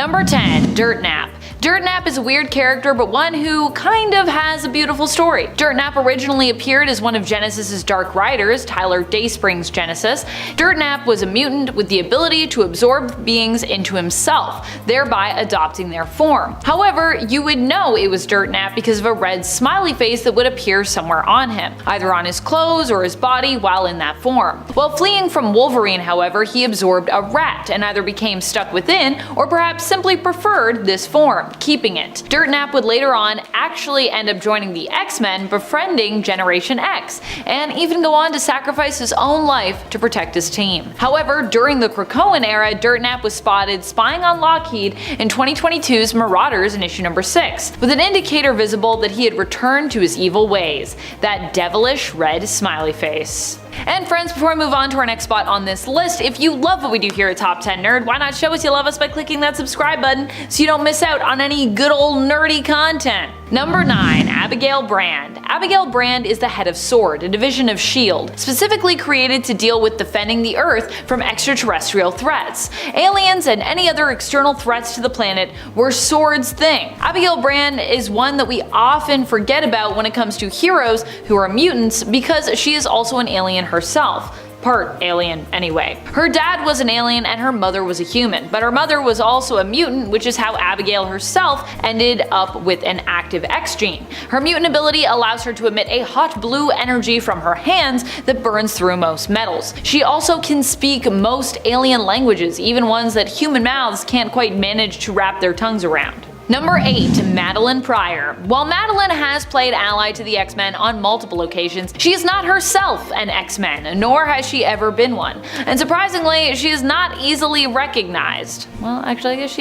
Number 10. Dirtnap. Dirtnap is a weird character, but one who kind of has a beautiful story. Dirtnap originally appeared as one of Genesis's Dark Riders, Tyler Dayspring's Genesis. Dirtnap was a mutant with the ability to absorb beings into himself, thereby adopting their form. However, you would know it was Dirtnap because of a red smiley face that would appear somewhere on him, either on his clothes or his body while in that form. While fleeing from Wolverine, however, he absorbed a rat and either became stuck within or perhaps simply preferred this form, keeping it. Dirtnap would later on actually end up joining the X-Men, befriending Generation X, and even go on to sacrifice his own life to protect his team. However, during the Krakoan era, Dirtnap was spotted spying on Lockheed in 2022's Marauders in issue number 6, with an indicator visible that he had returned to his evil ways, that devilish red smiley face. And friends, before I move on to our next spot on this list, if you love what we do here at Top 10 Nerd, why not show us you love us by clicking that subscribe button so you don't miss out on any good old nerdy content. Number 9. Abigail Brand. Abigail Brand is the head of SWORD, a division of S.H.I.E.L.D., specifically created to deal with defending the Earth from extraterrestrial threats. Aliens and any other external threats to the planet were SWORD's thing. Abigail Brand is one that we often forget about when it comes to heroes who are mutants because she is also an alien herself. Part alien anyway. Her dad was an alien and her mother was a human, but her mother was also a mutant, which is how Abigail herself ended up with an active X gene. Her mutant ability allows her to emit a hot blue energy from her hands that burns through most metals. She also can speak most alien languages, even ones that human mouths can't quite manage to wrap their tongues around. Number 8. Madeline Pryor. While Madeline has played ally to the X-Men on multiple occasions, she is not herself an X-Men, nor has she ever been one. And surprisingly, she is not easily recognized. Well, actually, I guess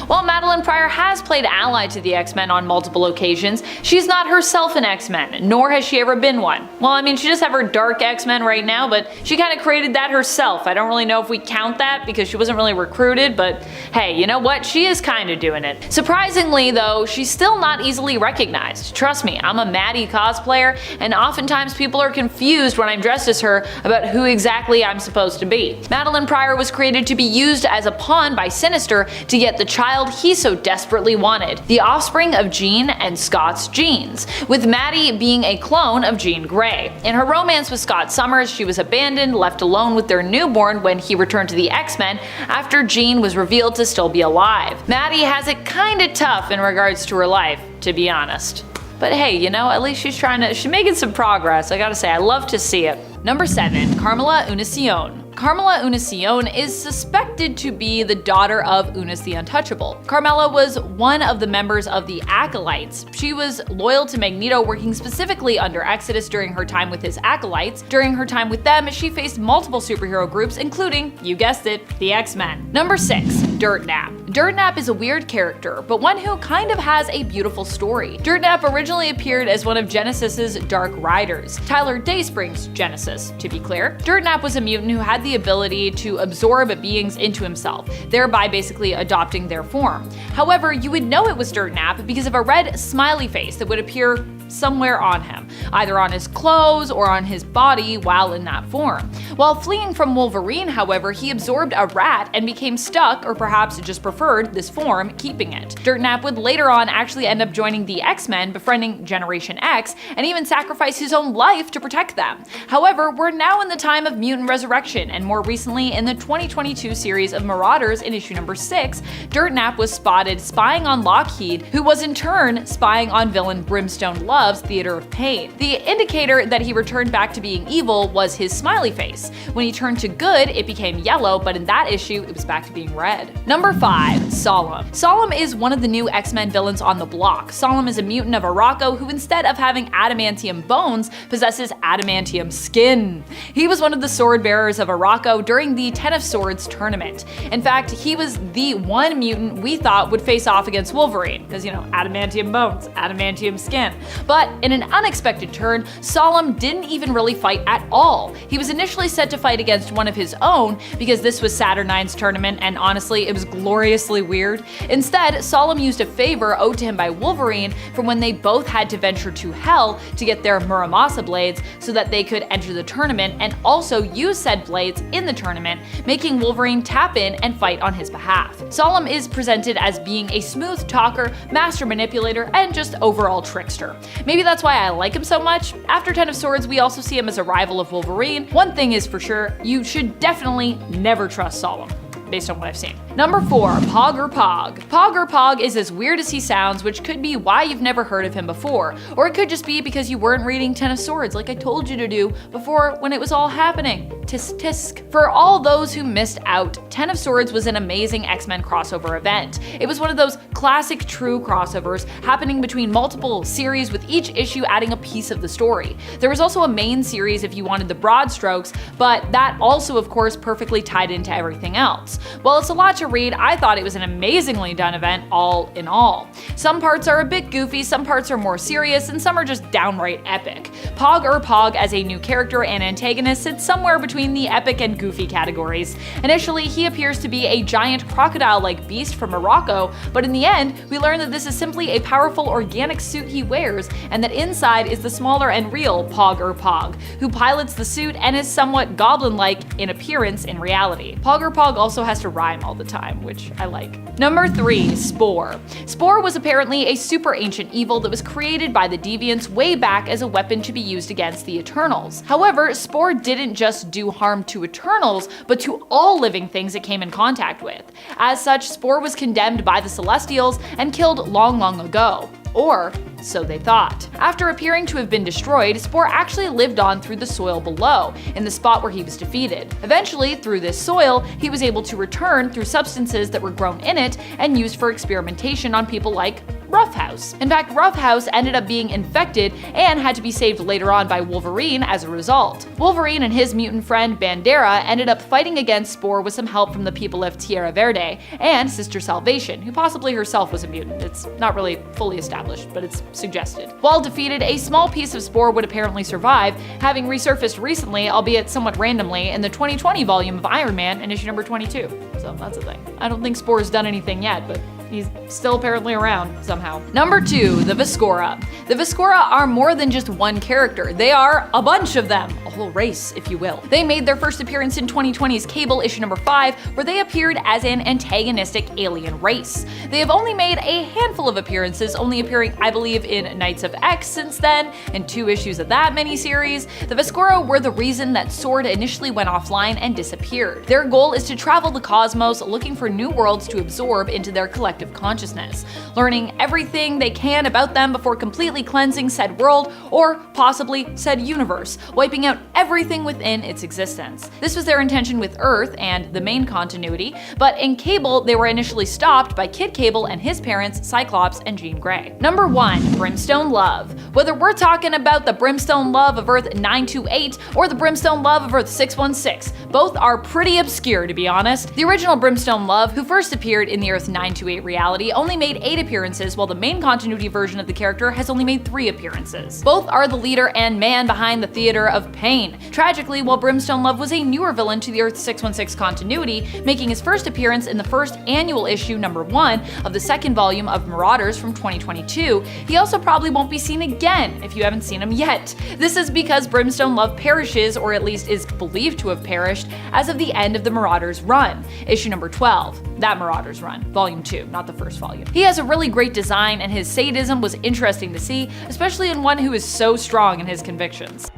while Madeline Pryor has played ally to the X-Men on multiple occasions, she's not herself an X-Men, nor has she ever been one. Well, I mean, she does have her dark X-Men right now, but she kind of created that herself. I don't really know if we count that because she wasn't really recruited, but hey, you know what? She is kind of doing it. Surprisingly though, she's still not easily recognized. Trust me, I'm a Maddie cosplayer, and oftentimes people are confused when I'm dressed as her about who exactly I'm supposed to be. Madeline Pryor was created to be used as a pawn by Sinister to get the child he so desperately wanted, the offspring of Jean and Scott's genes, with Maddie being a clone of Jean Grey. In her romance with Scott Summers, she was abandoned, left alone with their newborn when he returned to the X-Men after Jean was revealed to still be alive. Maddie has it kinda tough in regards to her life, to be honest. But hey, you know, at least she's making some progress. I gotta say, I love to see it. Number 7. Carmela Unacion. Carmela Unacion is suspected to be the daughter of Unis the Untouchable. Carmela was one of the members of the Acolytes. She was loyal to Magneto, working specifically under Exodus during her time with his Acolytes. During her time with them, she faced multiple superhero groups, including, you guessed it, the X-Men. Number 6. Dirtnap. Dirtnap is a weird character, but one who kind of has a beautiful story. Dirtnap originally appeared as one of Genesis's Dark Riders, Tyler Dayspring's Genesis, to be clear. Dirtnap was a mutant who had the ability to absorb beings into himself, thereby basically adopting their form. However, you would know it was Dirtnap because of a red smiley face that would appear somewhere on him, either on his clothes or on his body while in that form. While fleeing from Wolverine, however, he absorbed a rat and became stuck, or perhaps just preferred this form, keeping it. Dirtnap would later on actually end up joining the X-Men, befriending Generation X, and even sacrifice his own life to protect them. However, we're now in the time of mutant resurrection, and more recently in the 2022 series of Marauders in issue number 6, Dirtnap was spotted spying on Lockheed, who was in turn spying on villain Brimstone Love's Theater of Pain. The indicator that he returned back to being evil was his smiley face. When he turned to good, it became yellow, but in that issue, it was back to being red. Number 5. Solemn. Solemn is one of the new X-Men villains on the block. Solemn is a mutant of Arakko who, instead of having adamantium bones, possesses adamantium skin. He was one of the sword bearers of Arakko during the Ten of Swords tournament. In fact, he was the one mutant we thought would face off against Wolverine, because, you know, adamantium bones, adamantium skin. But in an unexpected unexpected turn, Solemn didn't even really fight at all. He was initially set to fight against one of his own because this was Saturnine's tournament and honestly it was gloriously weird. Instead, Solemn used a favor owed to him by Wolverine from when they both had to venture to Hell to get their Muramasa blades so that they could enter the tournament and also use said blades in the tournament, making Wolverine tap in and fight on his behalf. Solemn is presented as being a smooth talker, master manipulator, and just overall trickster. Maybe that's why I like him so much. After Ten of Swords, we also see him as a rival of Wolverine. One thing is for sure, you should definitely never trust Solemn, based on what I've seen. Number 4, Pog or Pog. Pog or Pog is as weird as he sounds, which could be why you've never heard of him before, or it could just be because you weren't reading Ten of Swords like I told you to do before when it was all happening. Tisk tisk. For all those who missed out, Ten of Swords was an amazing X-Men crossover event. It was one of those classic true crossovers happening between multiple series with each issue adding a piece of the story. There was also a main series if you wanted the broad strokes, but that also of course perfectly tied into everything else. While it's a lot to read, I thought it was an amazingly done event all in all. Some parts are a bit goofy, some parts are more serious, and some are just downright epic. Pog or Pog as a new character and antagonist sits somewhere between the epic and goofy categories. Initially, he appears to be a giant crocodile-like beast from Morocco, but in the end, we learn that this is simply a powerful organic suit he wears, and that inside is the smaller and real Pog or Pog, who pilots the suit and is somewhat goblin-like in appearance in reality. Pog or Pog also has to rhyme all the time, which I like. Number 3, Spore. Spore was apparently a super ancient evil that was created by the Deviants way back as a weapon to be used against the Eternals. However, Spore didn't just do harm to Eternals, but to all living things it came in contact with. As such, Spore was condemned by the Celestials and killed long ago. Or so they thought. After appearing to have been destroyed, Spore actually lived on through the soil below, in the spot where he was defeated. Eventually, through this soil, he was able to return through substances that were grown in it and used for experimentation on people like Roughhouse. In fact, Roughhouse ended up being infected and had to be saved later on by Wolverine as a result. Wolverine and his mutant friend Bandera ended up fighting against Spore with some help from the people of Tierra Verde and Sister Salvation, who possibly herself was a mutant. It's not really fully established, but it's suggested. While defeated, a small piece of Spore would apparently survive, having resurfaced recently, albeit somewhat randomly, in the 2020 volume of Iron Man in issue number 22. So that's a thing. I don't think Spore's done anything yet, but he's still apparently around somehow. Number 2, the Viscora. The Viscora are more than just one character. They are a bunch of them, a whole race, if you will. They made their first appearance in 2020's Cable issue number 5, where they appeared as an antagonistic alien race. They have only made a handful of appearances, only appearing, I believe, in Knights of X since then, and 2 issues of that miniseries. The Viscora were the reason that Sword initially went offline and disappeared. Their goal is to travel the cosmos looking for new worlds to absorb into their collective consciousness, learning everything they can about them before completely cleansing said world or possibly said universe, wiping out everything within its existence. This was their intention with Earth and the main continuity, but in Cable they were initially stopped by Kid Cable and his parents, Cyclops and Jean Grey. Number 1, Brimstone Love. Whether we're talking about the Brimstone Love of Earth 928 or the Brimstone Love of Earth 616, both are pretty obscure to be honest. The original Brimstone Love, who first appeared in the Earth 928 reality, only made 8 appearances, while the main continuity version of the character has only made 3 appearances. Both are the leader and man behind the Theater of Pain. Tragically, while Brimstone Love was a newer villain to the Earth 616 continuity, making his first appearance in the first annual issue number 1 of the second volume of Marauders from 2022, he also probably won't be seen again if you haven't seen him yet. This is because Brimstone Love perishes, or at least is believed to have perished, as of the end of the Marauders run, issue number 12. That Marauders run, volume 2, not the first volume. He has a really great design and his sadism was interesting to see, especially in one who is so strong in his convictions.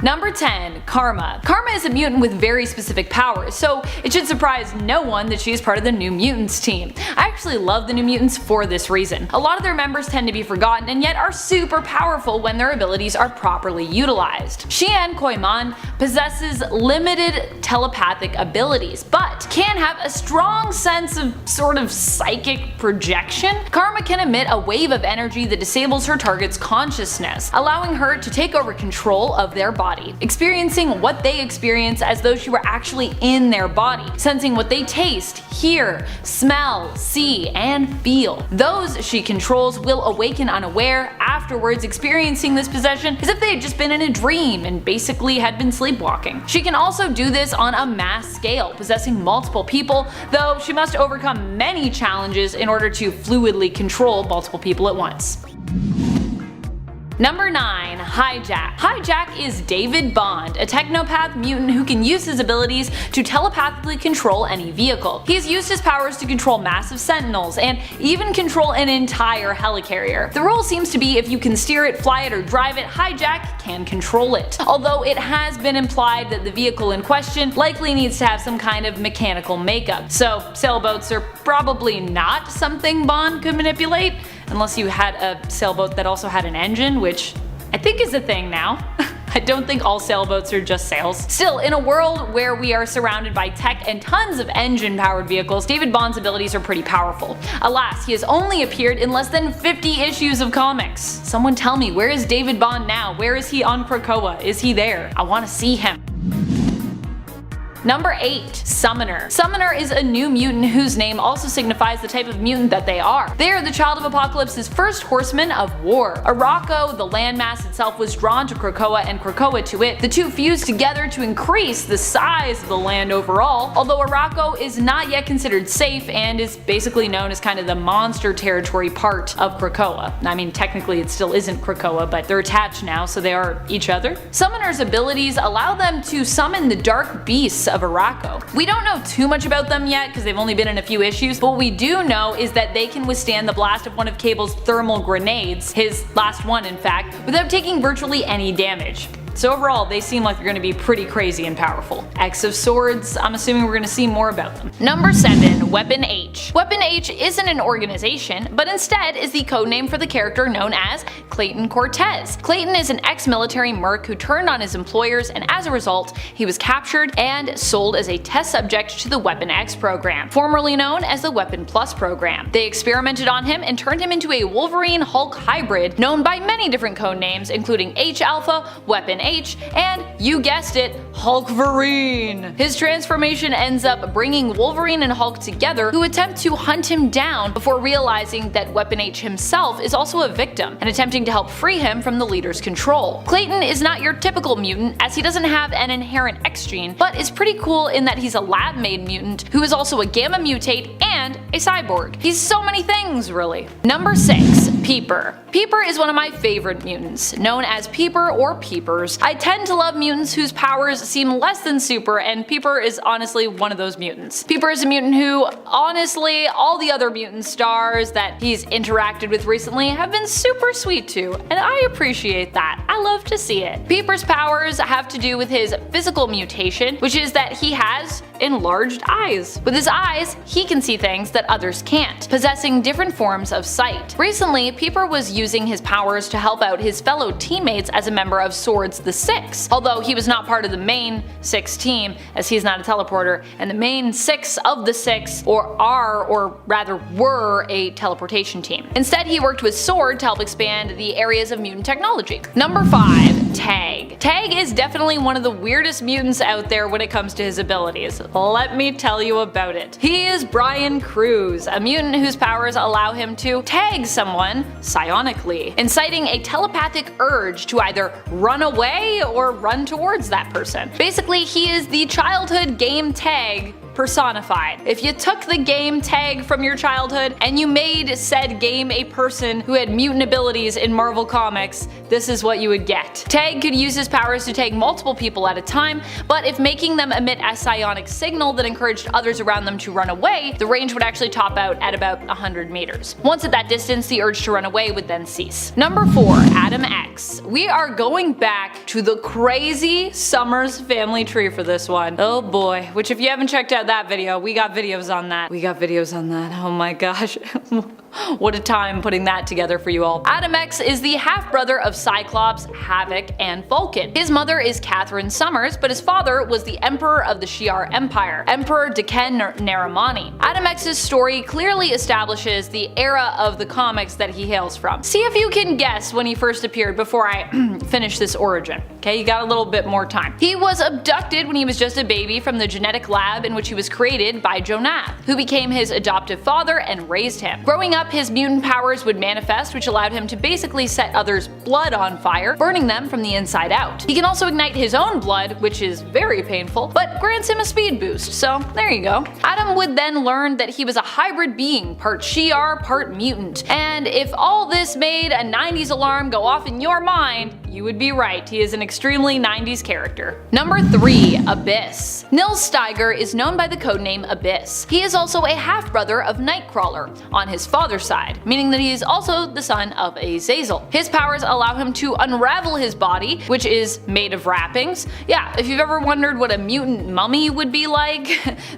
Number 10, Karma. Karma is a mutant with very specific powers, so it should surprise no one that she is part of the New Mutants team. I actually love the New Mutants for this reason. A lot of their members tend to be forgotten and yet are super powerful when their abilities are properly utilized. Xian Koiman possesses limited telepathic abilities, but can have a strong sense of sort of psychic projection. Karma can emit a wave of energy that disables her target's consciousness, allowing her to take over control of their body body, experiencing what they experience as though she were actually in their body, sensing what they taste, hear, smell, see, and feel. Those she controls will awaken unaware, afterwards experiencing this possession as if they had just been in a dream and basically had been sleepwalking. She can also do this on a mass scale, possessing multiple people, though she must overcome many challenges in order to fluidly control multiple people at once. Number 9. Hijack. Hijack is David Bond, a technopath mutant who can use his abilities to telepathically control any vehicle. He's used his powers to control massive sentinels and even control an entire helicarrier. The rule seems to be if you can steer it, fly it, or drive it, Hijack can control it. Although it has been implied that the vehicle in question likely needs to have some kind of mechanical makeup, so sailboats are probably not something Bond could manipulate, unless you had a sailboat that also had an engine, which I think is a thing now. I don't think all sailboats are just sails. Still, in a world where we are surrounded by tech and tons of engine-powered vehicles, David Bond's abilities are pretty powerful. Alas, he has only appeared in less than 50 issues of comics. Someone tell me, where is David Bond now? Where is he on Krakoa? Is he there? I want to see him. Number 8. Summoner. Summoner is a new mutant whose name also signifies the type of mutant that they are. They are the child of Apocalypse's first horsemen of war. Arakko, the landmass itself, was drawn to Krakoa and Krakoa to it. The two fused together to increase the size of the land overall, although Arakko is not yet considered safe and is basically known as kind of the monster territory part of Krakoa. I mean, technically it still isn't Krakoa, but they're attached now, so they are each other. Summoner's abilities allow them to summon the dark beasts of Arakko. We don't know too much about them yet because they've only been in a few issues, but what we do know is that they can withstand the blast of one of Cable's thermal grenades, his last one in fact, without taking virtually any damage. So overall, they seem like they're going to be pretty crazy and powerful. X of Swords, I'm assuming we're going to see more about them. Number 7. Weapon H. Weapon H isn't an organization, but instead is the codename for the character known as Clayton Cortez. Clayton is an ex-military merc who turned on his employers, and as a result, he was captured and sold as a test subject to the Weapon X program, formerly known as the Weapon Plus program. They experimented on him and turned him into a Wolverine-Hulk hybrid known by many different codenames, including H-Alpha, Weapon H, and, you guessed it, Hulkverine. His transformation ends up bringing Wolverine and Hulk together, who attempt to hunt him down before realizing that Weapon H himself is also a victim and attempting to help free him from the leader's control. Clayton is not your typical mutant, as he doesn't have an inherent X gene, but is pretty cool in that he's a lab-made mutant who is also a gamma mutate and a cyborg. He's so many things, really. Number 6. Peeper. Peeper is one of my favorite mutants, known as Peeper or Peepers. I tend to love mutants whose powers seem less than super, and Peeper is honestly one of those mutants. Peeper is a mutant who, honestly, all the other mutant stars that he's interacted with recently have been super sweet to, and I appreciate that. I love to see it. Peeper's powers have to do with his physical mutation, which is that he has enlarged eyes. With his eyes, he can see things that others can't, possessing different forms of sight. Recently, Peeper was using his powers to help out his fellow teammates as a member of Swords the Six, although he was not part of the main 6 team, as he's not a teleporter, and the main 6 of the 6 or rather were a teleportation team. Instead, he worked with Sword to help expand the areas of mutant technology. Number 5. Tag. Tag is definitely one of the weirdest mutants out there when it comes to his abilities. Let me tell you about it. He is Brian Cruz, a mutant whose powers allow him to tag someone psionically, inciting a telepathic urge to either run away or run towards that person. Basically, he is the childhood game tag personified. If you took the game Tag from your childhood and you made said game a person who had mutant abilities in Marvel Comics, this is what you would get. Tag could use his powers to tag multiple people at a time, but if making them emit a psionic signal that encouraged others around them to run away, the range would actually top out at about 100 meters. Once at that distance, the urge to run away would then cease. Number 4. Adam X. We are going back to the crazy Summers family tree for this one. Oh boy, which if you haven't checked out that video, we got videos on that. Oh my gosh. What a time putting that together for you all. Adam X is the half-brother of Cyclops, Havoc, and Vulcan. His mother is Catherine Summers, but his father was the Emperor of the Shi'ar Empire, Emperor Deken Naramani. Adam X's story clearly establishes the era of the comics that he hails from. See if you can guess when he first appeared before I finish this origin. Okay, you got a little bit more time. He was abducted when he was just a baby from the genetic lab in which he was created by Jonath, who became his adoptive father and raised him. Growing up, his mutant powers would manifest, which allowed him to basically set others' blood on fire, burning them from the inside out. He can also ignite his own blood, which is very painful, but grants him a speed boost, so there you go. Adam would then learn that he was a hybrid being, part Shi'ar, part mutant. And if all this made a 90s alarm go off in your mind, you would be right, he is an extremely 90s character. Number 3. Abyss. Nils Steiger is known by the codename Abyss. He is also a half-brother of Nightcrawler, on his father's side, meaning that he is also the son of Azazel. His powers allow him to unravel his body, which is made of wrappings. Yeah, if you've ever wondered what a mutant mummy would be like,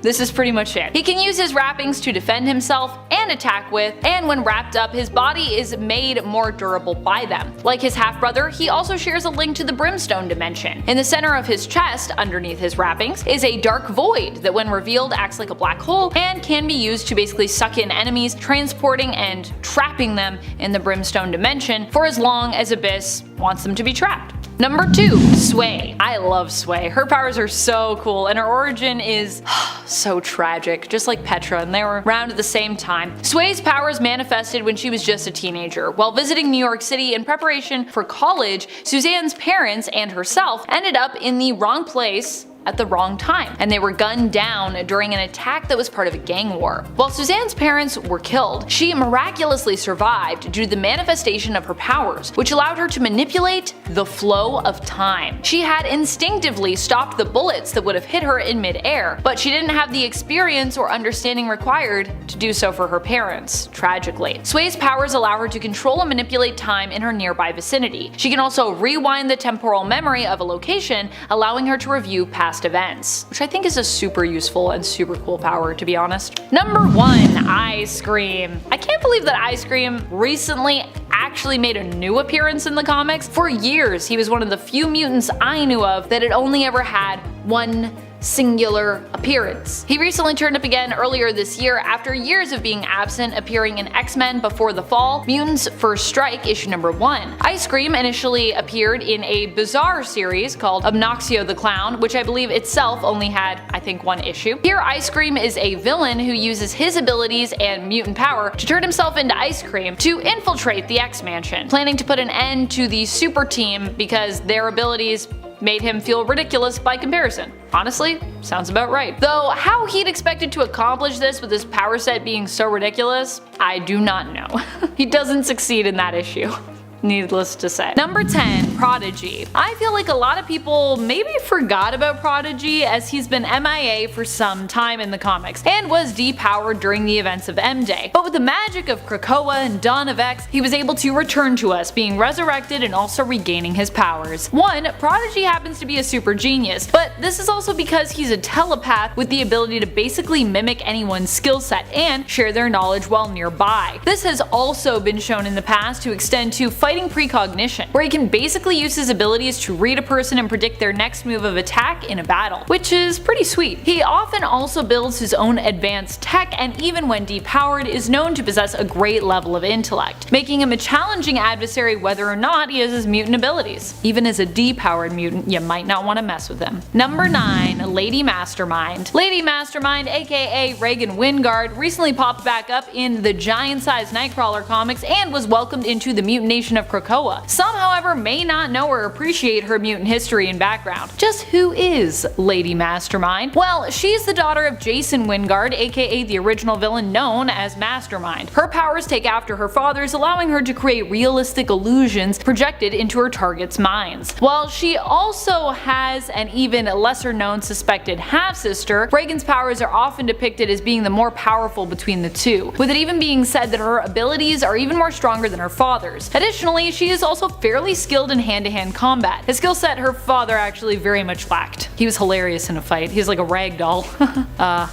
this is pretty much it. He can use his wrappings to defend himself and attack with, and when wrapped up, his body is made more durable by them. Like his half-brother, he also shares a link to the Brimstone dimension. In the center of his chest, underneath his wrappings, is a dark void that when revealed acts like a black hole and can be used to basically suck in enemies, transporting and trapping them in the Brimstone dimension for as long as Abyss wants them to be trapped. Number 2. Sway. I love Sway. Her powers are so cool and her origin is so tragic, just like Petra, and they were around at the same time. Sway's powers manifested when she was just a teenager. While visiting New York City in preparation for college, Suzanne's parents and herself ended up in the wrong place at the wrong time, and they were gunned down during an attack that was part of a gang war. While Suzanne's parents were killed, she miraculously survived due to the manifestation of her powers, which allowed her to manipulate the flow of time. She had instinctively stopped the bullets that would have hit her in mid-air, but she didn't have the experience or understanding required to do so for her parents, tragically. Sway's powers allow her to control and manipulate time in her nearby vicinity. She can also rewind the temporal memory of a location, allowing her to review past events, which I think is a super useful and super cool power, to be honest. Number 1. Ice Cream. I can't believe that Ice Cream recently actually made a new appearance in the comics. For years, he was one of the few mutants I knew of that had only ever had one singular appearance. He recently turned up again earlier this year after years of being absent, appearing in X-Men Before the Fall, Mutants First Strike issue number 1. Ice Cream initially appeared in a bizarre series called Obnoxio the Clown, which I believe itself only had, I think, 1 issue. Here Ice Cream is a villain who uses his abilities and mutant power to turn himself into ice cream to infiltrate the X-Mansion, planning to put an end to the super team because their abilities made him feel ridiculous by comparison. Honestly, sounds about right. Though how he'd expected to accomplish this with his power set being so ridiculous, I do not know. He doesn't succeed in that issue. Needless to say. Number 10. Prodigy. I feel like a lot of people maybe forgot about Prodigy as he's been MIA for some time in the comics and was depowered during the events of M-Day. But with the magic of Krakoa and Dawn of X, he was able to return to us, being resurrected and also regaining his powers. 1. Prodigy happens to be a super genius, but this is also because he's a telepath with the ability to basically mimic anyone's skill set and share their knowledge while nearby. This has also been shown in the past to extend to fighting precognition, where he can basically use his abilities to read a person and predict their next move of attack in a battle, which is pretty sweet. He often also builds his own advanced tech, and even when depowered is known to possess a great level of intellect, making him a challenging adversary whether or not he has his mutant abilities. Even as a depowered mutant, you might not want to mess with him. Number 9. Lady Mastermind. Lady Mastermind, aka Reagan Wingard, recently popped back up in the giant-sized Nightcrawler comics and was welcomed into the mutant nation of Krakoa. Some, however, may not know or appreciate her mutant history and background. Just who is Lady Mastermind? Well, she's the daughter of Jason Wingard, aka the original villain known as Mastermind. Her powers take after her father's, allowing her to create realistic illusions projected into her target's minds. While she also has an even lesser known suspected half-sister, Reagan's powers are often depicted as being the more powerful between the two, with it even being said that her abilities are even more stronger than her father's. Additionally, she is also fairly skilled in hand-to-hand combat, a skill set her father actually very much lacked. He was hilarious in a fight. He's like a rag doll.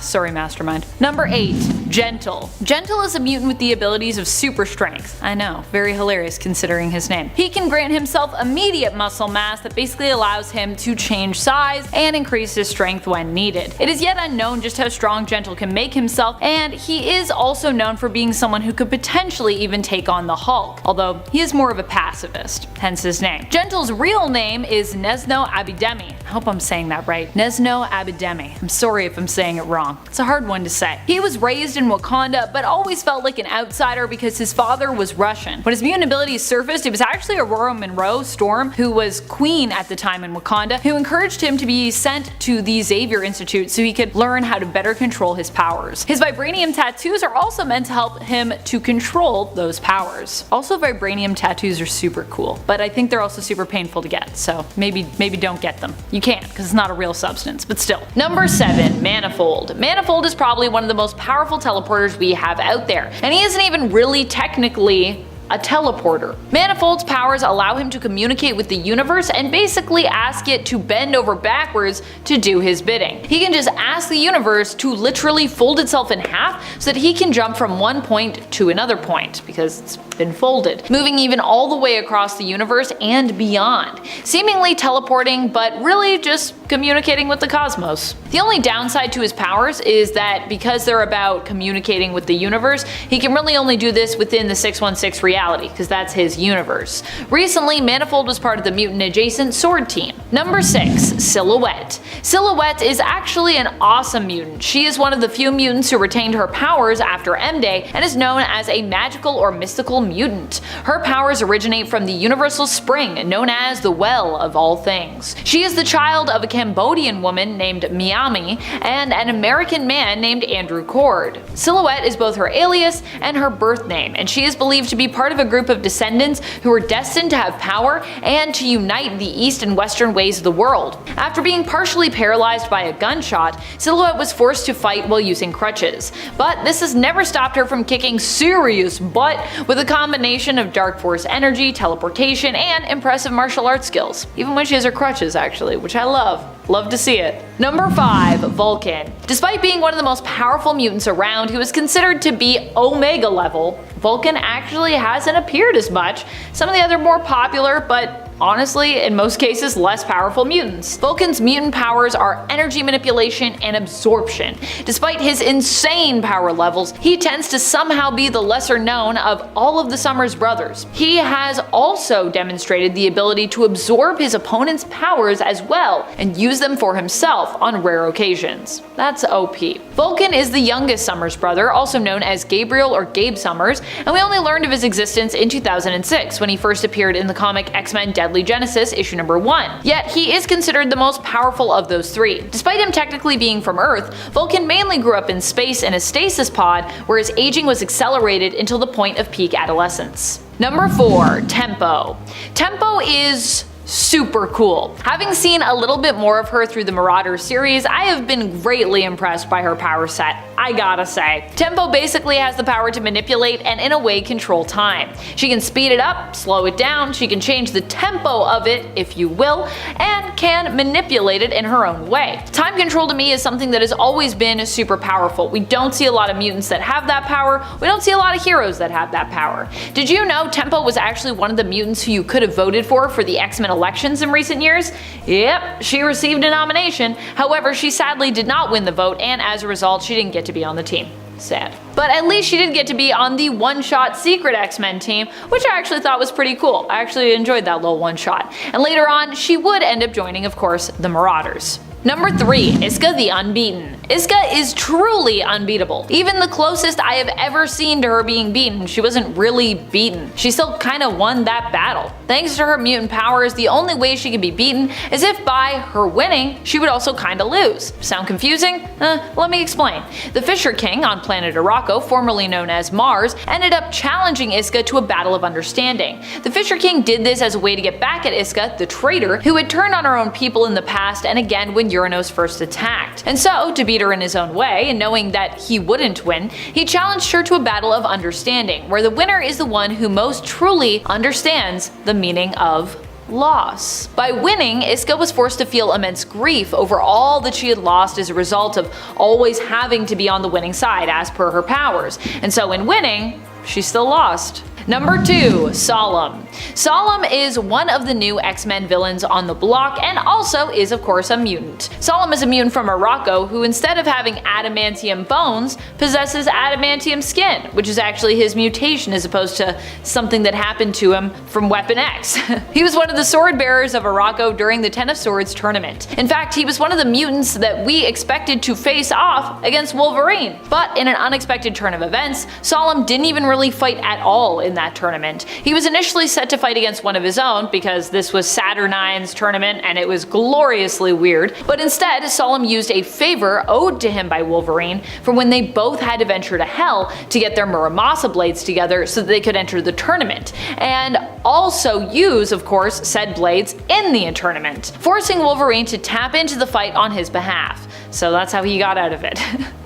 Sorry, Mastermind. Number 8. Gentle. Gentle is a mutant with the abilities of super strength. I know, very hilarious considering his name. He can grant himself immediate muscle mass that basically allows him to change size and increase his strength when needed. It is yet unknown just how strong Gentle can make himself, and he is also known for being someone who could potentially even take on the Hulk, although he is more of a pacifist, hence his name. Gentle's real name is Nezno Abidemi. I hope I'm saying that right. Nezno Abidemi. I'm sorry if I'm saying it wrong. It's a hard one to say. He was raised in Wakanda, but always felt like an outsider because his father was Russian. When his mutant abilities surfaced, it was actually Aurora Monroe Storm, who was queen at the time in Wakanda, who encouraged him to be sent to the Xavier Institute so he could learn how to better control his powers. His vibranium tattoos are also meant to help him to control those powers. Also, vibranium tattoos are super cool, but I think they're also super painful to get, so maybe don't get them. You can't, because it's not a real substance, but still. Number 7. Manifold. Manifold is probably one of the most powerful teleporters we have out there, and he isn't even really technically a teleporter. Manifold's powers allow him to communicate with the universe and basically ask it to bend over backwards to do his bidding. He can just ask the universe to literally fold itself in half so that he can jump from one point to another point because it's been folded, moving even all the way across the universe and beyond, seemingly teleporting but really just communicating with the cosmos. The only downside to his powers is that because they're about communicating with the universe, he can really only do this within the 616 reality, because that's his universe. Recently, Manifold was part of the mutant adjacent Sword team. Number 6. Silhouette. Silhouette is actually an awesome mutant. She is one of the few mutants who retained her powers after M-Day and is known as a magical or mystical mutant. Her powers originate from the universal spring, known as the Well of All Things. She is the child of a Cambodian woman named Miami and an American man named Andrew Cord. Silhouette is both her alias and her birth name, and she is believed to be part of a group of descendants who are destined to have power and to unite the east and western ways of the world. After being partially paralyzed by a gunshot, Silhouette was forced to fight while using crutches, but this has never stopped her from kicking serious butt with a combination of dark force energy, teleportation, and impressive martial arts skills. Even when she has her crutches, actually, which I love. Love to see it. Number 5. Vulcan. Despite being one of the most powerful mutants around, who is considered to be Omega level, Vulcan actually hasn't appeared as much. Some of the other more popular, but honestly, in most cases, less powerful mutants. Vulcan's mutant powers are energy manipulation and absorption. Despite his insane power levels, he tends to somehow be the lesser known of all of the Summers brothers. He has also demonstrated the ability to absorb his opponent's powers as well and use them for himself on rare occasions. That's OP. Vulcan is the youngest Summers brother, also known as Gabriel or Gabe Summers, and we only learned of his existence in 2006 when he first appeared in the comic X-Men Deadly Genesis issue number 1. Yet he is considered the most powerful of those three. Despite him technically being from Earth, Vulcan mainly grew up in space in a stasis pod where his aging was accelerated until the point of peak adolescence. Number 4. Tempo. Tempo is super cool. Having seen a little bit more of her through the Marauders series, I have been greatly impressed by her power set, I gotta say. Tempo basically has the power to manipulate and in a way control time. She can speed it up, slow it down, she can change the tempo of it, if you will, and can manipulate it in her own way. Time control to me is something that has always been super powerful. We don't see a lot of mutants that have that power, we don't see a lot of heroes that have that power. Did you know Tempo was actually one of the mutants who you could have voted for the X-Men elections in recent years? Yep, she received a nomination. However, she sadly did not win the vote, and as a result, she didn't get to be on the team. Sad. But at least she did get to be on the one-shot secret X-Men team, which I actually thought was pretty cool. I actually enjoyed that little one-shot. And later on, she would end up joining, of course, the Marauders. Number 3. Iska the Unbeaten. Iska is truly unbeatable. Even the closest I have ever seen to her being beaten, she wasn't really beaten. She still kinda won that battle. Thanks to her mutant powers, the only way she could be beaten is if by her winning, she would also kinda lose. Sound confusing? Let me explain. The Fisher King on planet Arakko, formerly known as Mars, ended up challenging Iska to a battle of understanding. The Fisher King did this as a way to get back at Iska, the traitor, who had turned on her own people in the past and again when Uranos first attacked. And so, to beat her in his own way, and knowing that he wouldn't win, he challenged her to a battle of understanding, where the winner is the one who most truly understands the meaning of loss. By winning, Iska was forced to feel immense grief over all that she had lost as a result of always having to be on the winning side as per her powers, and so in winning, she still lost. Number 2. Solemn. Solemn is one of the new X-Men villains on the block and also is of course a mutant. Solemn is a mutant from Morocco who, instead of having adamantium bones, possesses adamantium skin, which is actually his mutation as opposed to something that happened to him from Weapon X. He was one of the sword bearers of Morocco during the Ten of Swords tournament. In fact, he was one of the mutants that we expected to face off against Wolverine. But in an unexpected turn of events, Solemn didn't even really fight at all in that tournament. He was initially set to fight against one of his own because this was Saturnine's tournament and it was gloriously weird, but instead Solemn used a favor owed to him by Wolverine for when they both had to venture to Hell to get their Muramasa blades together so that they could enter the tournament, and also use, of course, said blades in the tournament, forcing Wolverine to tap into the fight on his behalf. So that's how he got out of it.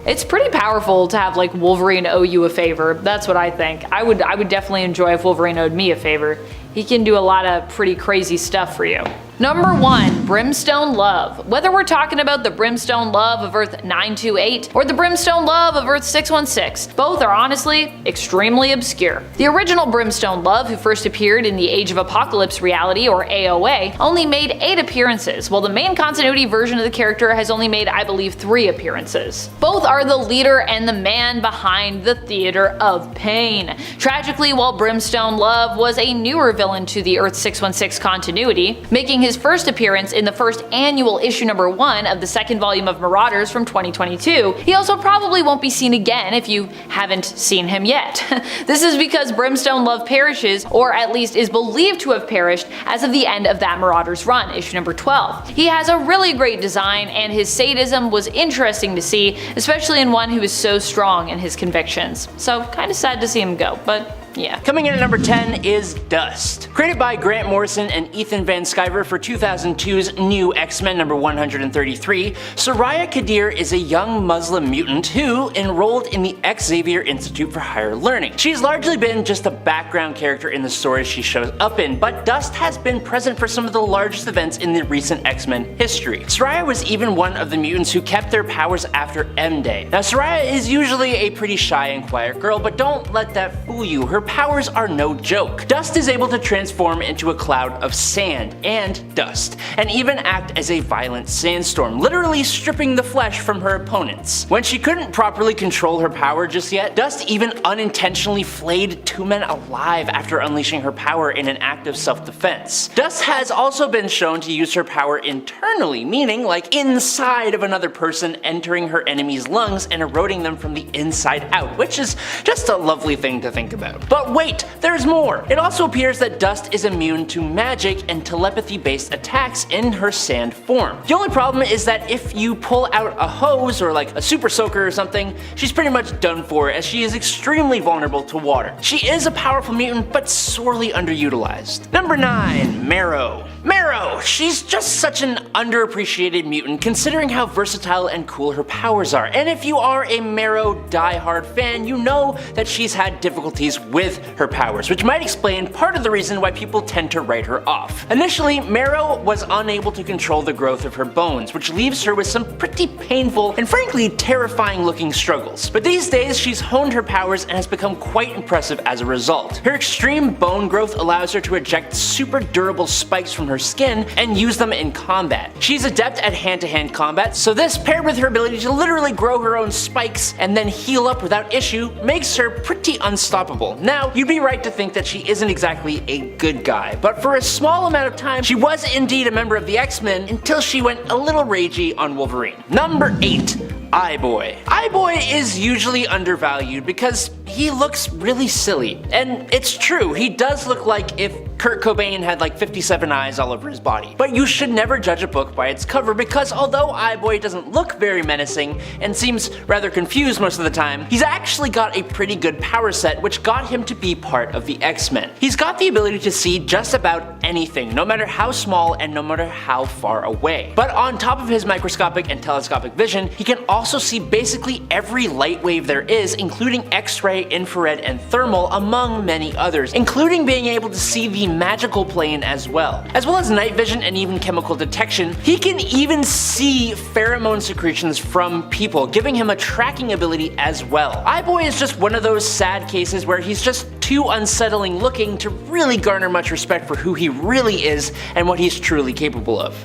It's pretty powerful to have like Wolverine owe you a favor. That's what I think. I would definitely enjoy if Wolverine owed me a favor. He can do a lot of pretty crazy stuff for you. Number 1. Brimstone Love. Whether we're talking about the Brimstone Love of Earth 928 or the Brimstone Love of Earth 616, both are honestly extremely obscure. The original Brimstone Love, who first appeared in the Age of Apocalypse reality, or AOA, only made 8 appearances, while the main continuity version of the character has only made, I believe, 3 appearances. Both are the leader and the man behind the Theater of Pain. Tragically, while Brimstone Love was a newer villain to the Earth 616 continuity, making his first appearance in the first annual issue number 1 of the second volume of Marauders from 2022, he also probably won't be seen again if you haven't seen him yet. This is because Brimstone Love perishes, or at least is believed to have perished, as of the end of that Marauders run, issue number 12. He has a really great design, and his sadism was interesting to see, especially in one who is so strong in his convictions. So kinda sad to see him go, but yeah. Coming in at number 10 is Dust. Created by Grant Morrison and Ethan Van Sciver for 2002's new X-Men number 133, Soraya Kadir is a young Muslim mutant who enrolled in the Xavier Institute for Higher Learning. She's largely been just a background character in the stories she shows up in, but Dust has been present for some of the largest events in the recent X-Men history. Soraya was even one of the mutants who kept their powers after M-Day. Now, Soraya is usually a pretty shy and quiet girl, but don't let that fool you. Her powers are no joke. Dust is able to transform into a cloud of sand and dust, and even act as a violent sandstorm, literally stripping the flesh from her opponents. When she couldn't properly control her power just yet, Dust even unintentionally flayed 2 men alive after unleashing her power in an act of self-defense. Dust has also been shown to use her power internally, meaning like inside of another person, entering her enemy's lungs and eroding them from the inside out, which is just a lovely thing to think about. But wait, there's more! It also appears that Dust is immune to magic and telepathy-based attacks in her sand form. The only problem is that if you pull out a hose or like a super soaker or something, she's pretty much done for, as she is extremely vulnerable to water. She is a powerful mutant, but sorely underutilized. Number 9. Marrow. Marrow! She's just such an underappreciated mutant considering how versatile and cool her powers are, and if you are a Marrow diehard fan, you know that she's had difficulties with her powers, which might explain part of the reason why people tend to write her off. Initially, Marrow was unable to control the growth of her bones, which leaves her with some pretty painful and frankly terrifying looking struggles. But these days, she's honed her powers and has become quite impressive as a result. Her extreme bone growth allows her to eject super durable spikes from her skin and use them in combat. She's adept at hand-to-hand combat, so this, paired with her ability to literally grow her own spikes and then heal up without issue, makes her pretty unstoppable. Now, you'd be right to think that she isn't exactly a good guy, but for a small amount of time, she was indeed a member of the X-Men until she went a little ragey on Wolverine. Number 8. Eye-Boy. Eye-Boy is usually undervalued because he looks really silly. And it's true, he does look like if Kurt Cobain had like 57 eyes all over his body. But you should never judge a book by its cover, because although Eye-Boy doesn't look very menacing and seems rather confused most of the time, he's actually got a pretty good power set which got him to be part of the X-Men. He's got the ability to see just about anything, no matter how small and no matter how far away. But on top of his microscopic and telescopic vision, he can also see basically every light wave there is, including X-ray, infrared, and thermal, among many others, including being able to see the the magical plane as well. As well as night vision and even chemical detection, he can even see pheromone secretions from people, giving him a tracking ability as well. Eye-Boy is just one of those sad cases where he's just too unsettling looking to really garner much respect for who he really is and what he's truly capable of.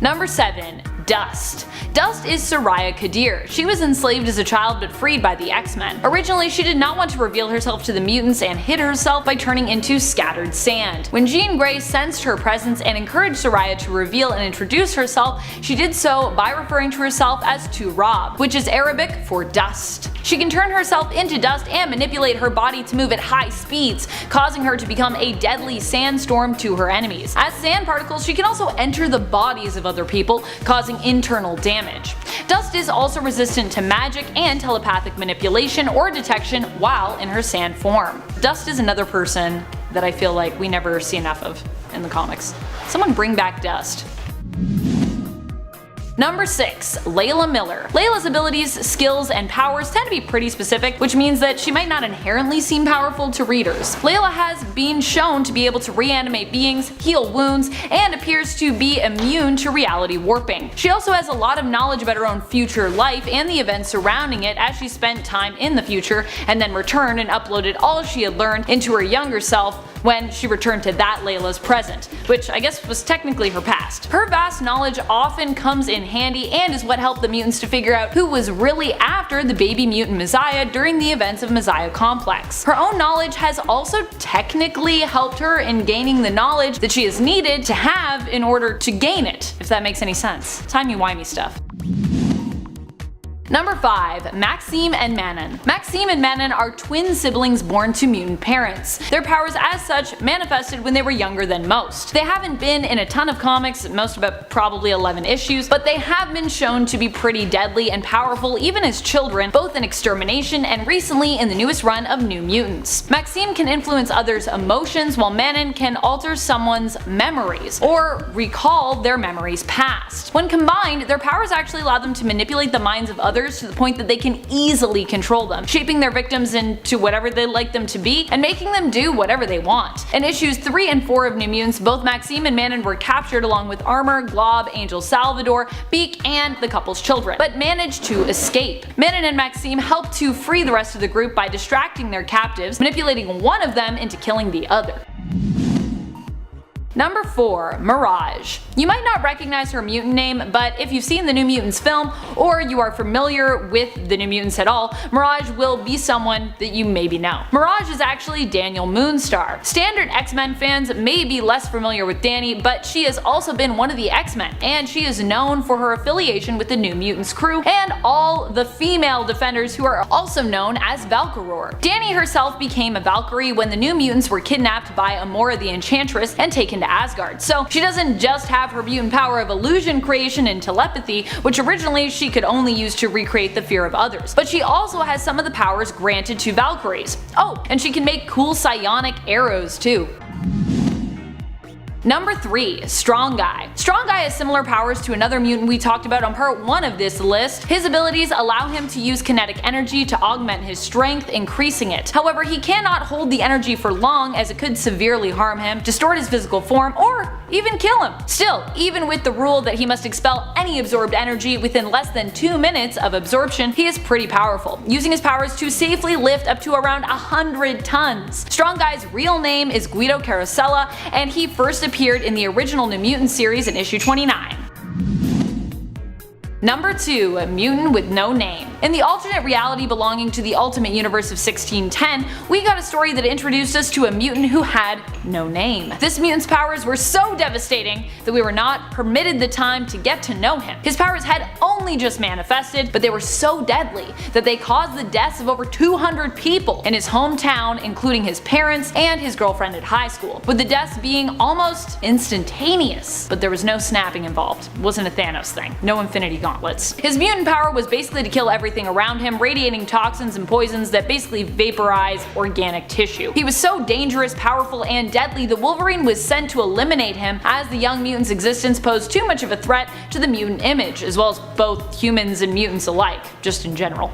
Number 7. Dust. Dust is Soraya Kadir. She was enslaved as a child but freed by the X-Men. Originally, she did not want to reveal herself to the mutants and hid herself by turning into scattered sand. When Jean Grey sensed her presence and encouraged Soraya to reveal and introduce herself, she did so by referring to herself as Turab, which is Arabic for dust. She can turn herself into dust and manipulate her body to move at high speeds, causing her to become a deadly sandstorm to her enemies. As sand particles, she can also enter the bodies of other people, causing internal damage. Dust is also resistant to magic and telepathic manipulation or detection while in her sand form. Dust is another person that I feel like we never see enough of in the comics. Someone bring back Dust. Number 6. Layla Miller. Layla's abilities, skills, and powers tend to be pretty specific, which means that she might not inherently seem powerful to readers. Layla has been shown to be able to reanimate beings, heal wounds, and appears to be immune to reality warping. She also has a lot of knowledge about her own future life and the events surrounding it, as she spent time in the future and then returned and uploaded all she had learned into her younger self when she returned to that Layla's present, which I guess was technically her past. Her vast knowledge often comes in handy and is what helped the mutants to figure out who was really after the baby mutant Messiah during the events of Messiah Complex. Her own knowledge has also technically helped her in gaining the knowledge that she has needed to have in order to gain it, if that makes any sense. Timey-wimey stuff. Number 5. Maxime and Manon. Maxime and Manon are twin siblings born to mutant parents. Their powers as such manifested when they were younger than most. They haven't been in a ton of comics, most about probably 11 issues, but they have been shown to be pretty deadly and powerful even as children, both in Extermination and recently in the newest run of New Mutants. Maxime can influence others' emotions, while Manon can alter someone's memories, or recall their memories past. When combined, their powers actually allow them to manipulate the minds of others to the point that they can easily control them, shaping their victims into whatever they like them to be and making them do whatever they want. In issues 3 and 4 of New Mutants, both Maxime and Manon were captured along with Armor, Glob, Angel Salvador, Beak, and the couple's children, but managed to escape. Manon and Maxime helped to free the rest of the group by distracting their captives, manipulating one of them into killing the other. Number 4. Mirage. You might not recognize her mutant name, but if you've seen the New Mutants film, or you are familiar with the New Mutants at all, Mirage will be someone that you maybe know. Mirage is actually Daniel Moonstar. Standard X-Men fans may be less familiar with Dani, but she has also been one of the X-Men, and she is known for her affiliation with the New Mutants crew and all the female defenders who are also known as Valkyraur. Dani herself became a Valkyrie when the New Mutants were kidnapped by Amora the Enchantress and taken to Asgard, so she doesn't just have her mutant power of illusion creation and telepathy, which originally she could only use to recreate the fear of others, but she also has some of the powers granted to Valkyries. Oh, and she can make cool psionic arrows too. Number 3. Strong Guy. Strong Guy has similar powers to another mutant we talked about on part 1 of this list. His abilities allow him to use kinetic energy to augment his strength, increasing it. However, he cannot hold the energy for long, as it could severely harm him, distort his physical form, or even kill him. Still, even with the rule that he must expel any absorbed energy within less than 2 minutes of absorption, he is pretty powerful, using his powers to safely lift up to around 100 tons. Strong Guy's real name is Guido Carosella, and he first appeared in the original New Mutant series in issue 29. Number 2. A mutant with no name. In the alternate reality belonging to the Ultimate Universe of 1610, we got a story that introduced us to a mutant who had no name. This mutant's powers were so devastating that we were not permitted the time to get to know him. His powers had only just manifested, but they were so deadly that they caused the deaths of over 200 people in his hometown, including his parents and his girlfriend at high school, with the deaths being almost instantaneous. But there was no snapping involved. It wasn't a Thanos thing. No Infinity Gauntlets. His mutant power was basically to kill everything around him, radiating toxins and poisons that basically vaporize organic tissue. He was so dangerous, powerful, and deadly that Wolverine was sent to eliminate him, as the young mutant's existence posed too much of a threat to the mutant image, as well as both humans and mutants alike, just in general.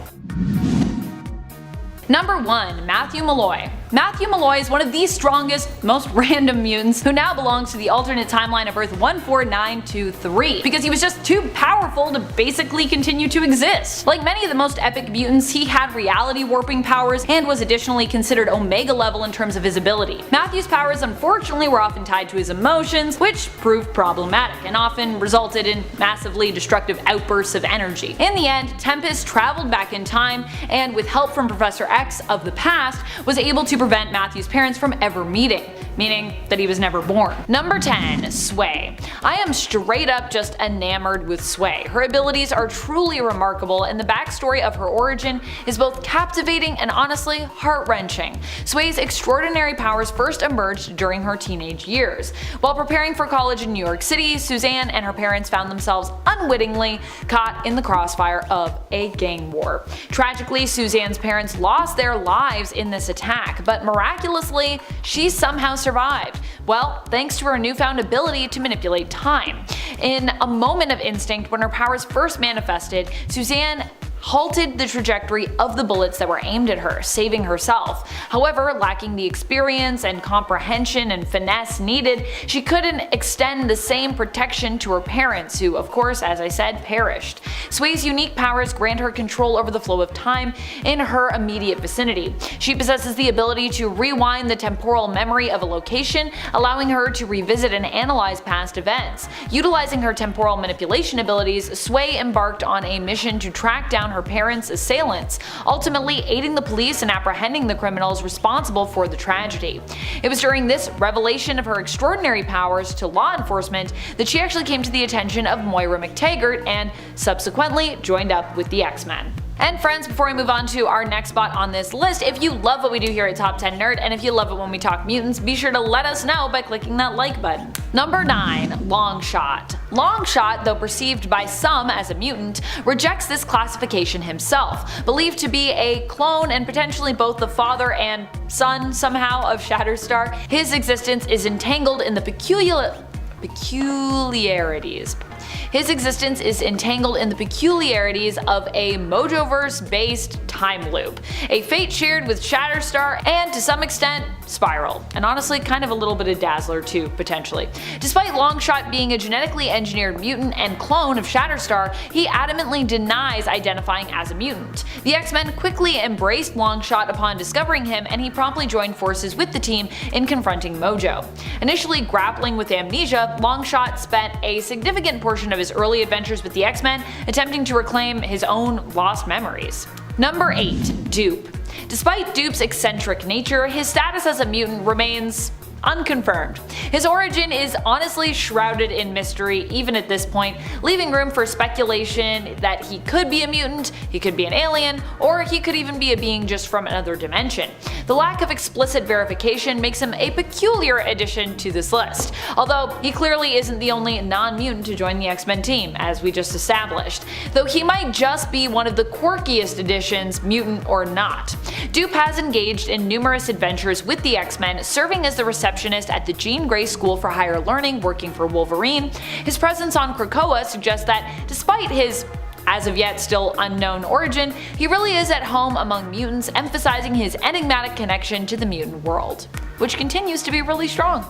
Number 1. Matthew Malloy. Matthew Malloy is one of the strongest, most random mutants who now belongs to the alternate timeline of Earth 14923 because he was just too powerful to basically continue to exist. Like many of the most epic mutants, he had reality warping powers and was additionally considered Omega level in terms of his ability. Matthew's powers unfortunately were often tied to his emotions, which proved problematic and often resulted in massively destructive outbursts of energy. In the end, Tempest traveled back in time and with help from Professor X of the past was able to prevent Matthew's parents from ever meeting, meaning that he was never born. Number 10. Sway. I am straight up just enamored with Sway. Her abilities are truly remarkable and the backstory of her origin is both captivating and honestly heart-wrenching. Sway's extraordinary powers first emerged during her teenage years. While preparing for college in New York City, Suzanne and her parents found themselves unwittingly caught in the crossfire of a gang war. Tragically, Suzanne's parents lost their lives in this attack, but miraculously, she somehow survived. Well, thanks to her newfound ability to manipulate time. In a moment of instinct when her powers first manifested, Suzanne halted the trajectory of the bullets that were aimed at her, saving herself. However, lacking the experience and comprehension and finesse needed, she couldn't extend the same protection to her parents, who of course, as I said, perished. Sway's unique powers grant her control over the flow of time in her immediate vicinity. She possesses the ability to rewind the temporal memory of a location, allowing her to revisit and analyze past events. Utilizing her temporal manipulation abilities, Sway embarked on a mission to track down her parents' assailants, ultimately aiding the police in apprehending the criminals responsible for the tragedy. It was during this revelation of her extraordinary powers to law enforcement that she actually came to the attention of Moira McTaggart and subsequently joined up with the X-Men. And friends, before we move on to our next spot on this list, if you love what we do here at Top 10 Nerd and if you love it when we talk mutants, be sure to let us know by clicking that like button. Number 9. Longshot. Longshot, though perceived by some as a mutant, rejects this classification himself. Believed to be a clone and potentially both the father and son somehow of Shatterstar, his existence is entangled in the peculiarities. His existence is entangled in the peculiarities of a Mojoverse-based time loop, a fate shared with Shatterstar and, to some extent, Spiral, and honestly kind of a little bit of Dazzler too, potentially. Despite Longshot being a genetically engineered mutant and clone of Shatterstar, he adamantly denies identifying as a mutant. The X-Men quickly embraced Longshot upon discovering him, and he promptly joined forces with the team in confronting Mojo. Initially grappling with amnesia, Longshot spent a significant portion of his early adventures with the X-Men attempting to reclaim his own lost memories. Number 8. Dupe. Despite Dupe's eccentric nature, his status as a mutant remains unconfirmed. His origin is honestly shrouded in mystery even at this point, leaving room for speculation that he could be a mutant, he could be an alien, or he could even be a being just from another dimension. The lack of explicit verification makes him a peculiar addition to this list, although he clearly isn't the only non-mutant to join the X-Men team, as we just established, though he might just be one of the quirkiest additions, mutant or not. Dupe has engaged in numerous adventures with the X-Men, serving as the receptionist at the Jean Grey School for Higher Learning working for Wolverine. His presence on Krakoa suggests that despite his as of yet still unknown origin, he really is at home among mutants, emphasizing his enigmatic connection to the mutant world, which continues to be really strong.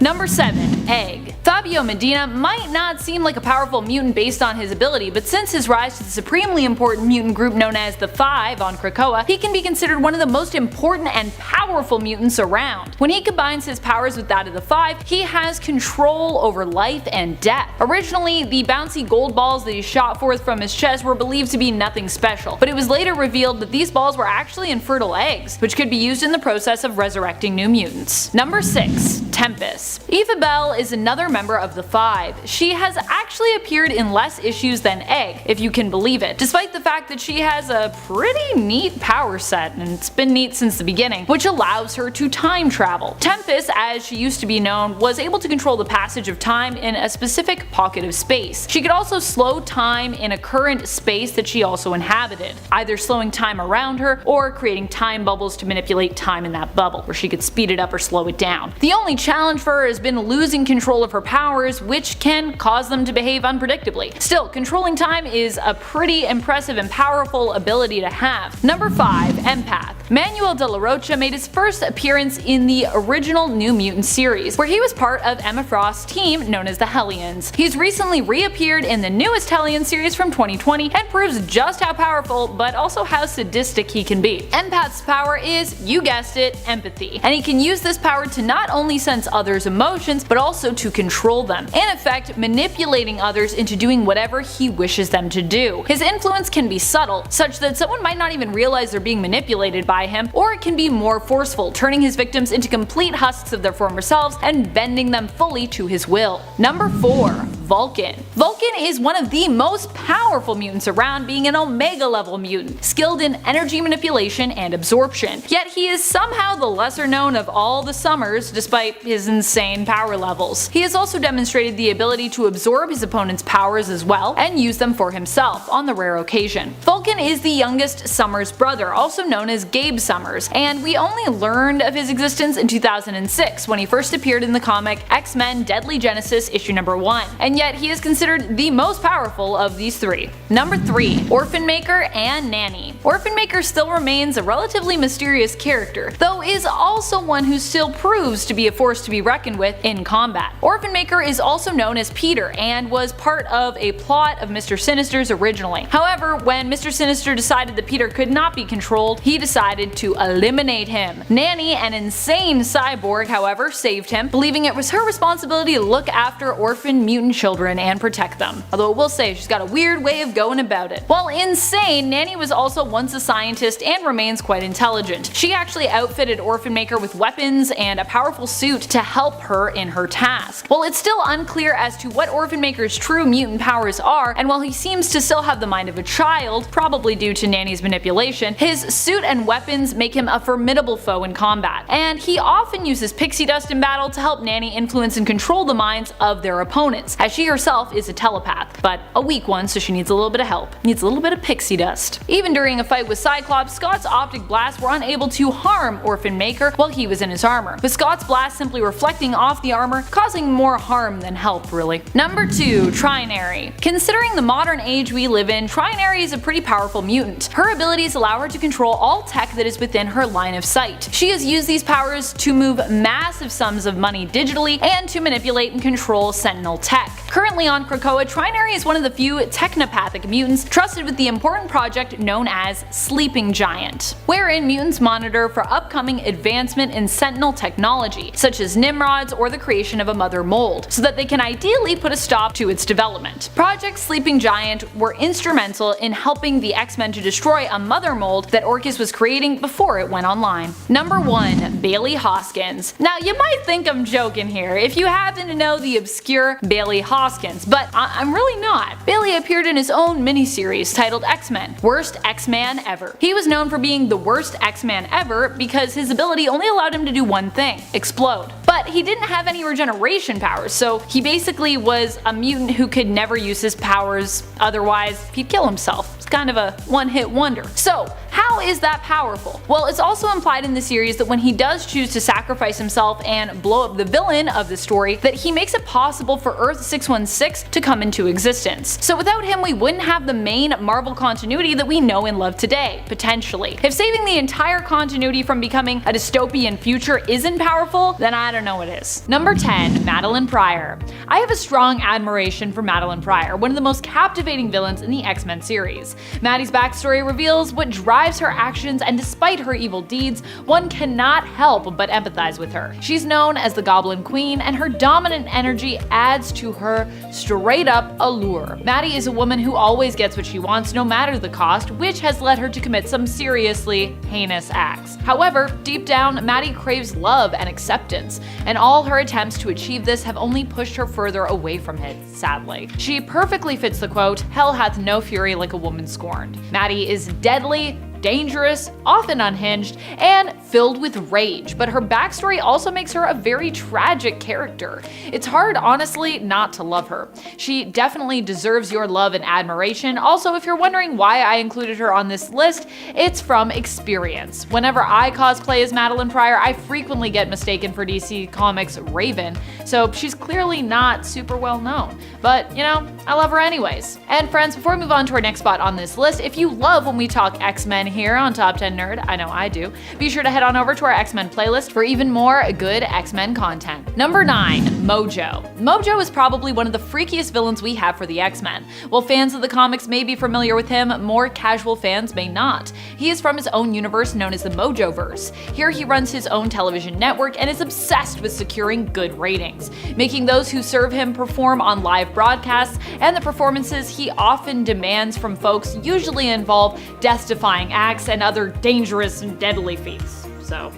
Number 7. Egg. Fabio Medina might not seem like a powerful mutant based on his ability, but since his rise to the supremely important mutant group known as the Five on Krakoa, he can be considered one of the most important and powerful mutants around. When he combines his powers with that of the Five, he has control over life and death. Originally, the bouncy gold balls that he shot forth from his chest were believed to be nothing special, but it was later revealed that these balls were actually infertile eggs, which could be used in the process of resurrecting new mutants. Number 6. Tempest. Eva Bell is another member of the Five. She has actually appeared in less issues than Egg, if you can believe it, despite the fact that she has a pretty neat power set, and it's been neat since the beginning, which allows her to time travel. Tempest, as she used to be known, was able to control the passage of time in a specific pocket of space. She could also slow time in a current space that she also inhabited, either slowing time around her or creating time bubbles to manipulate time in that bubble, where she could speed it up or slow it down. The only challenge for Emperor has been losing control of her powers, which can cause them to behave unpredictably. Still, controlling time is a pretty impressive and powerful ability to have. Number 5. Empath. Manuel de la Rocha made his first appearance in the original New Mutants series, where he was part of Emma Frost's team known as the Hellions. He's recently reappeared in the newest Hellions series from 2020 and proves just how powerful, but also how sadistic he can be. Empath's power is, you guessed it, empathy, and he can use this power to not only sense others' emotions, but also to control them, in effect manipulating others into doing whatever he wishes them to do. His influence can be subtle, such that someone might not even realize they're being manipulated by him, or it can be more forceful, turning his victims into complete husks of their former selves and bending them fully to his will. Number 4. Vulcan. Vulcan is one of the most powerful mutants around, being an Omega level mutant, skilled in energy manipulation and absorption. Yet he is somehow the lesser known of all the Summers, despite his insane power levels. He has also demonstrated the ability to absorb his opponent's powers as well, and use them for himself on the rare occasion. Vulcan is the youngest Summers brother, also known as Gabe Summers, and we only learned of his existence in 2006 when he first appeared in the comic X-Men Deadly Genesis issue number 1. And yet he is considered the most powerful of these three. Number 3. Orphan Maker and Nanny. Orphan Maker still remains a relatively mysterious character, though is also one who still proves to be a force to be reckoned with in combat. Orphan Maker is also known as Peter and was part of a plot of Mr. Sinister's originally. However, when Mr. Sinister decided that Peter could not be controlled, he decided to eliminate him. Nanny, an insane cyborg, however, saved him, believing it was her responsibility to look after orphan mutant children and protect them. Although I will say she's got a weird way of going about it. While insane, Nanny was also once a scientist and remains quite intelligent. She actually outfitted Orphan Maker with weapons and a powerful suit to help her in her task. While it's still unclear as to what Orphan Maker's true mutant powers are, and while he seems to still have the mind of a child, probably due to Nanny's manipulation, his suit and weapons make him a formidable foe in combat, and he often uses pixie dust in battle to help Nanny influence and control the minds of their opponents, as she herself is a telepath, but a weak one, so she needs a little bit of help. Needs a little bit of pixie dust. Even during a fight with Cyclops, Scott's optic blasts were unable to harm Orphan Maker while he was in his armor, with Scott's blast simply reflecting off the armor, causing more harm than help really. Number 2. Trinary. Considering the modern age we live in, Trinary is a pretty powerful mutant. Her abilities allow her to control all tech that is within her line of sight. She has used these powers to move massive sums of money digitally and to manipulate and control Sentinel tech. Currently on Krakoa, Trinary is one of the few technopathic mutants trusted with the important project known as Sleeping Giant, wherein mutants monitor for upcoming advancement in Sentinel technology, such as Nimrods or the creation of a mother mold, so that they can ideally put a stop to its development. Project Sleeping Giant were instrumental in helping the X-Men to destroy a mother mold that Orchis was creating before it went online. Number 1. Bailey Hoskins. Now you might think I'm joking here if you happen to know the obscure Bailey Hoskins, but I'm really not. Bailey appeared in his own miniseries titled X-Men, Worst X-Man Ever. He was known for being the worst X-Man ever because his ability only allowed him to do one thing: explode. But he didn't have any regeneration powers, so he basically was a mutant who could never use his powers, otherwise he'd kill himself. It's kind of a one-hit wonder. So how is that powerful? Well, it's also implied in the series that when he does choose to sacrifice himself and blow up the villain of the story, that he makes it possible for Earth 616 to come into existence. So without him, we wouldn't have the main Marvel continuity that we know and love today, potentially. If saving the entire continuity from becoming a dystopian future isn't powerful, then I don't know what is. Number 10. Madeline Pryor. I have a strong admiration for Madeline Pryor, one of the most captivating villains in the X-Men series. Maddie's backstory reveals what drives her actions, and despite her evil deeds, one cannot help but empathize with her. She's known as the Goblin Queen, and her dominant energy adds to her straight up allure. Maddie is a woman who always gets what she wants no matter the cost, which has led her to commit some seriously heinous acts. However, deep down, Maddie craves love and acceptance, and all her attempts to achieve this have only pushed her further away from it, sadly. She perfectly fits the quote, "Hell hath no fury like a woman scorned." Maddie is deadly, dangerous, often unhinged, and filled with rage, but her backstory also makes her a very tragic character. It's hard, honestly, not to love her. She definitely deserves your love and admiration. Also, if you're wondering why I included her on this list, it's from experience. Whenever I cosplay as Madeline Pryor, I frequently get mistaken for DC Comics' Raven, so she's clearly not super well known. But, you know, I love her anyways. And friends, before we move on to our next spot on this list, if you love when we talk X-Men here on Top 10 Nerd, I know I do, be sure to head on over to our X-Men playlist for even more good X-Men content. Number 9, Mojo. Mojo is probably one of the freakiest villains we have for the X-Men. While fans of the comics may be familiar with him, more casual fans may not. He is from his own universe known as the Mojoverse. Here he runs his own television network and is obsessed with securing good ratings, making those who serve him perform on live broadcasts, and the performances he often demands from folks usually involve death-defying acts and other dangerous and deadly feats. So,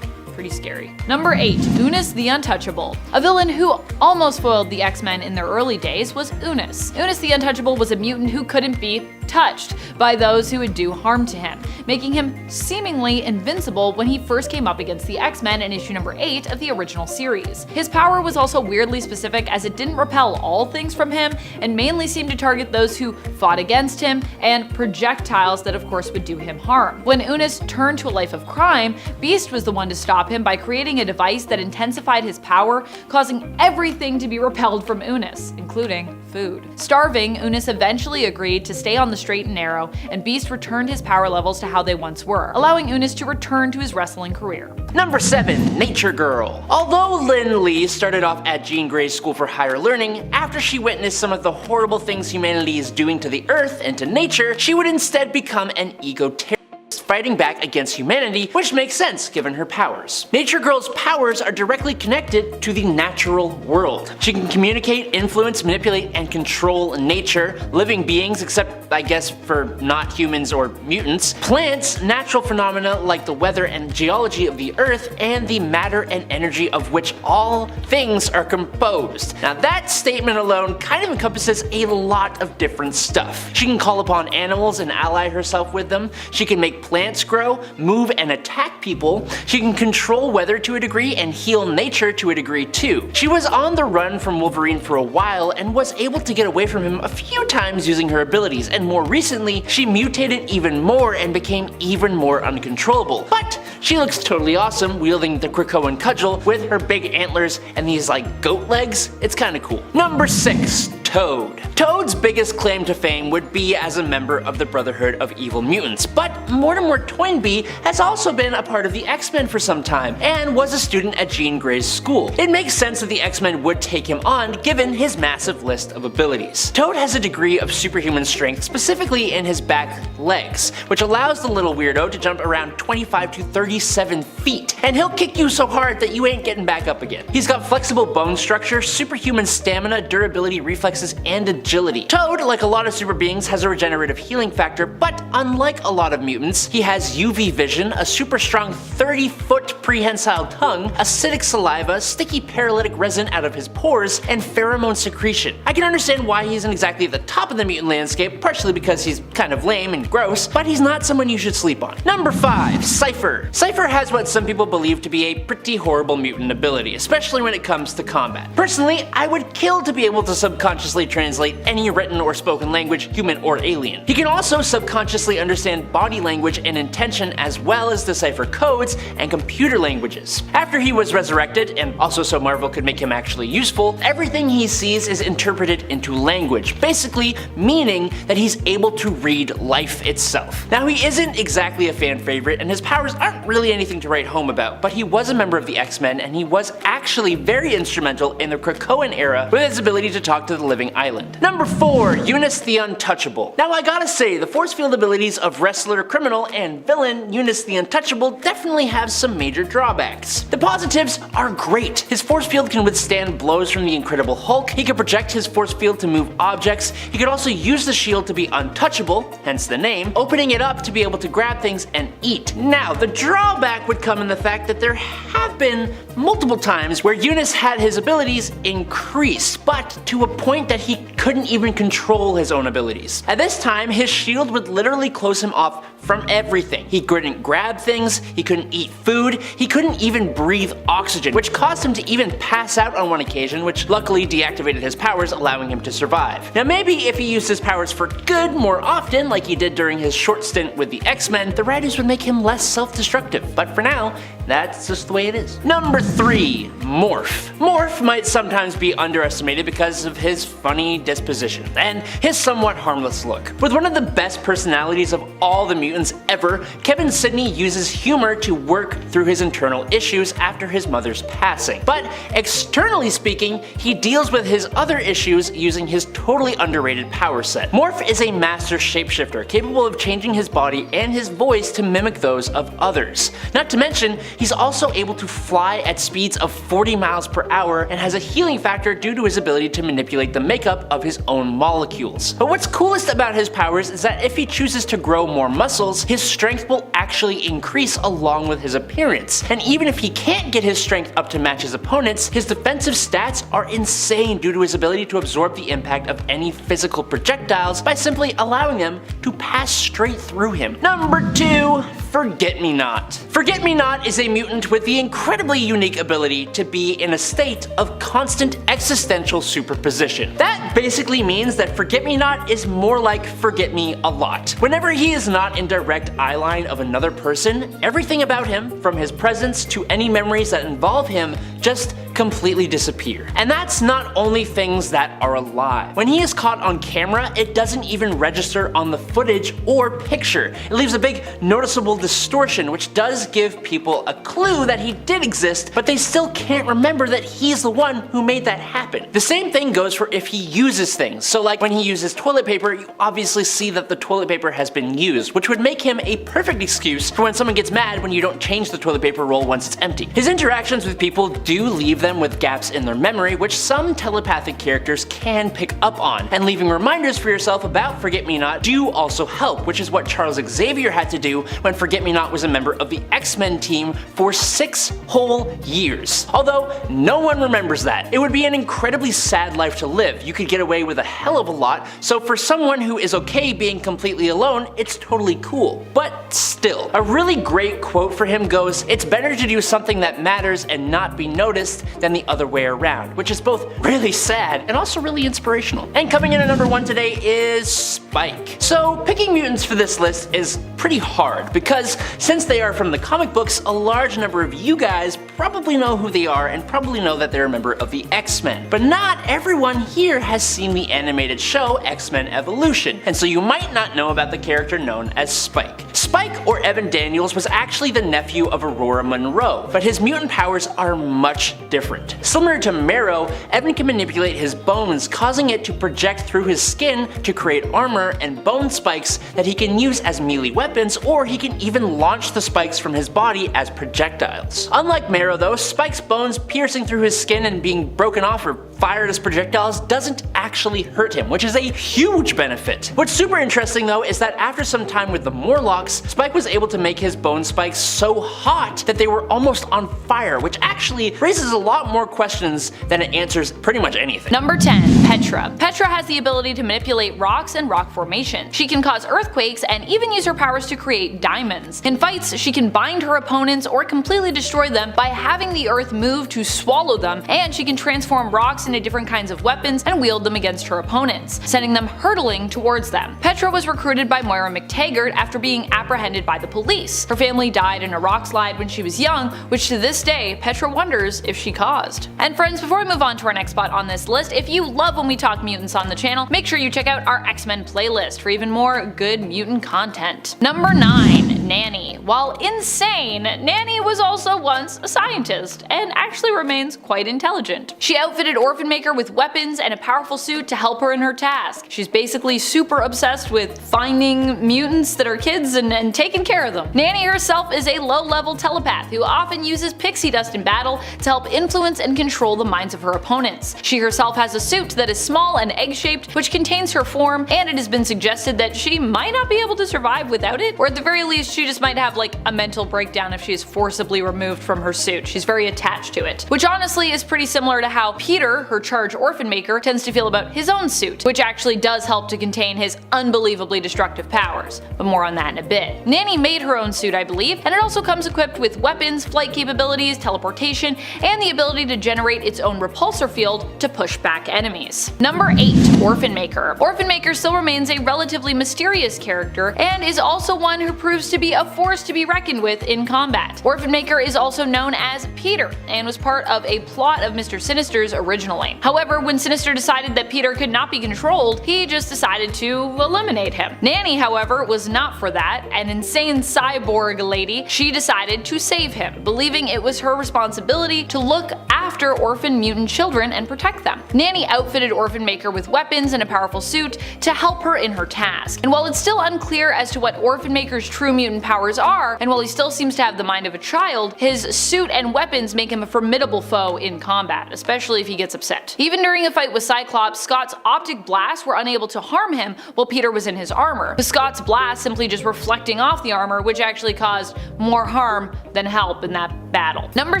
pretty scary. Number 8, Unus the Untouchable. A villain who almost foiled the X-Men in their early days was Unus. Unus the Untouchable was a mutant who couldn't be touched by those who would do harm to him, making him seemingly invincible when he first came up against the X-Men in issue number 8 of the original series. His power was also weirdly specific, as it didn't repel all things from him and mainly seemed to target those who fought against him and projectiles that of course would do him harm. When Unus turned to a life of crime, Beast was the one to stop him by creating a device that intensified his power, causing everything to be repelled from Unus, including food. Starving, Unus eventually agreed to stay on the straight and narrow, and Beast returned his power levels to how they once were, allowing Unus to return to his wrestling career. Number 7, Nature Girl. Although Lynn Lee started off at Jean Grey's School for Higher Learning, after she witnessed some of the horrible things humanity is doing to the earth and to nature, she would instead become an ego-terrorist, fighting back against humanity, which makes sense given her powers. Nature Girl's powers are directly connected to the natural world. She can communicate, influence, manipulate, and control nature, living beings except I guess for not humans or mutants, plants, natural phenomena like the weather and geology of the earth, and the matter and energy of which all things are composed. Now that statement alone kind of encompasses a lot of different stuff. She can call upon animals and ally herself with them. She can make plants grow, move and attack people. She can control weather to a degree and heal nature to a degree too. She was on the run from Wolverine for a while and was able to get away from him a few times using her abilities, and more recently she mutated even more and became even more uncontrollable. But she looks totally awesome wielding the Krakoan cudgel with her big antlers and these like goat legs. It's kinda cool. Number 6. Toad. Toad's biggest claim to fame would be as a member of the Brotherhood of Evil Mutants, but Mortimer Toynbee has also been a part of the X-Men for some time, and was a student at Jean Grey's school. It makes sense that the X-Men would take him on given his massive list of abilities. Toad has a degree of superhuman strength, specifically in his back legs, which allows the little weirdo to jump around 25 to 37 feet, and he'll kick you so hard that you ain't getting back up again. He's got flexible bone structure, superhuman stamina, durability, reflexes, and agility. Toad, like a lot of super beings, has a regenerative healing factor, but unlike a lot of mutants, he has UV vision, a super strong 30-foot prehensile tongue, acidic saliva, sticky paralytic resin out of his pores, and pheromone secretion. I can understand why he isn't exactly at the top of the mutant landscape, partially because he's kind of lame and gross, but he's not someone you should sleep on. Number 5. Cypher. Cypher has what some people believe to be a pretty horrible mutant ability, especially when it comes to combat. Personally, I would kill to be able to subconsciously translate any written or spoken language, human or alien. He can also subconsciously understand body language and intention, as well as decipher codes and computer languages. After he was resurrected, and also so Marvel could make him actually useful, everything he sees is interpreted into language, basically meaning that he's able to read life itself. Now he isn't exactly a fan favorite, and his powers aren't really anything to write home about, but he was a member of the X-Men, and he was actually very instrumental in the Krakoan era with his ability to talk to the living island. Number 4. Unus the Untouchable. Now I gotta say, the force field abilities of wrestler, criminal, and villain Unus the Untouchable definitely have some major drawbacks. The positives are great. His force field can withstand blows from the Incredible Hulk, he can project his force field to move objects, he could also use the shield to be untouchable, hence the name, opening it up to be able to grab things and eat. Now the drawback would come in the fact that there have been multiple times where Unus had his abilities increased, but to a point point that he couldn't even control his own abilities. At this time, his shield would literally close him off from everything. He couldn't grab things, he couldn't eat food, he couldn't even breathe oxygen, which caused him to even pass out on one occasion, which luckily deactivated his powers, allowing him to survive. Now maybe if he used his powers for good more often, like he did during his short stint with the X-Men, the writers would make him less self-destructive, but for now, that's just the way it is. Number 3. Morph. Morph might sometimes be underestimated because of his funny disposition and his somewhat harmless look. With one of the best personalities of all the mutants ever, Kevin Sidney uses humor to work through his internal issues after his mother's passing. But externally speaking, he deals with his other issues using his totally underrated power set. Morph is a master shapeshifter capable of changing his body and his voice to mimic those of others. Not to mention, he's also able to fly at speeds of 40 miles per hour and has a healing factor due to his ability to manipulate the makeup of his own molecules. But what's coolest about his powers is that if he chooses to grow more muscles, his strength will actually increase along with his appearance. And even if he can't get his strength up to match his opponents, his defensive stats are insane due to his ability to absorb the impact of any physical projectiles by simply allowing them to pass straight through him. Number 2. Forget-Me-Not. Forget-Me-Not is a mutant with the incredibly unique ability to be in a state of constant existential superposition. That basically means that Forget-Me-Not is more like Forget-Me-A-Lot. Whenever he is not in direct eyeline of another person, everything about him, from his presence to any memories that involve him, just completely disappear. And that's not only things that are alive. When he is caught on camera, it doesn't even register on the footage or picture. It leaves a big noticeable distortion, which does give people a clue that he did exist, but they still can't remember that he's the one who made that happen. The same thing goes for if he uses things. So like when he uses toilet paper, you obviously see that the toilet paper has been used, which would make him a perfect excuse for when someone gets mad when you don't change the toilet paper roll once it's empty. His interactions with people do leave them with gaps in their memory, which some telepathic characters can pick up on, and leaving reminders for yourself about Forget-Me-Not do also help, which is what Charles Xavier had to do when Forget-Me-Not was a member of the X-Men team for 6 whole years. Although no one remembers that. It would be an incredibly sad life to live. You could get away with a hell of a lot, so for someone who is okay being completely alone, it's totally cool. But still, a really great quote for him goes, "It's better to do something that matters and not be noticed than the other way around," which is both really sad and also really inspirational. And coming in at number 1 today is Spike. So picking mutants for this list is pretty hard because since they are from the comic books, a large number of you guys probably know who they are and probably know that they're a member of the X-Men. But not everyone here has seen the animated show X-Men Evolution, and so you might not know about the character known as Spike. Spike, or Evan Daniels, was actually the nephew of Aurora Monroe, but his mutant powers are much different. Similar to Marrow, Evan can manipulate his bones, causing it to project through his skin to create armor and bone spikes that he can use as melee weapons, or he can even launch the spikes from his body as projectiles. Unlike Marrow though, Spike's bones piercing through his skin and being broken off or fired as projectiles doesn't actually hurt him, which is a huge benefit. What's super interesting though is that after some time with the Morlocks, Spike was able to make his bone spikes so hot that they were almost on fire, which actually raises a lot more questions than it answers pretty much anything. Number 10. Petra. Petra has the ability to manipulate rocks and rock formation. She can cause earthquakes and even use her powers to create diamonds. In fights, she can bind her opponents or completely destroy them by having the earth move to swallow them, and she can transform rocks into different kinds of weapons and wield them against her opponents, sending them hurtling towards them. Petra was recruited by Moira McTaggart after being apprehended by the police. Her family died in a rock slide when she was young, which to this day Petra wonders if she caused. And friends, before we move on to our next spot on this list, if you love when we talk mutants on the channel, make sure you check out our X-Men playlist for even more good mutant content. Number 9. Nanny. While insane, Nanny was also once a scientist, and actually remains quite intelligent. She outfitted Orphan Maker with weapons and a powerful suit to help her in her task. She's basically super obsessed with finding mutants that are kids and taking care of them. Nanny herself is a low-level telepath who often uses pixie dust in battle to help influence and control the minds of her opponents. She herself has a suit that is small and egg-shaped, which contains her form, and it has been suggested that she might not be able to survive without it, or at the very least she just might have like a mental breakdown if she is forcibly removed from her suit. She's very attached to it. Which honestly is pretty similar to how Peter, her charge orphan maker, tends to feel about his own suit, which actually does help to contain his unbelievably destructive powers. But more on that in a bit. Nanny made her own suit, I believe, and it also comes equipped with weapons, flight capabilities, teleportation, and the ability to generate its own repulsor field to push back enemies. Number 8. Orphan Maker. Orphan Maker still remains a relatively mysterious character and is also one who proves to be a force to be reckoned with in combat. Orphan Maker is also known as Peter and was part of a plot of Mr. Sinister's originally. However, when Sinister decided that Peter could not be controlled, he just decided to eliminate him. Nanny, however, was not for that. An insane cyborg lady, she decided to save him, believing it was her responsibility to look after orphan mutant children and protect them. Nanny outfitted Orphan Maker with weapons and a powerful suit to help her in her task. And while it's still unclear as to what Orphan Maker's true mutant powers are, and while he still seems to have the mind of a child, his suit and weapons make him a formidable foe in combat, especially if he gets upset. Even during a fight with Cyclops, Scott's optic blasts were unable to harm him while Peter was in his armor, with Scott's blast simply just reflecting off the armor, which actually caused more harm than help in that battle. Number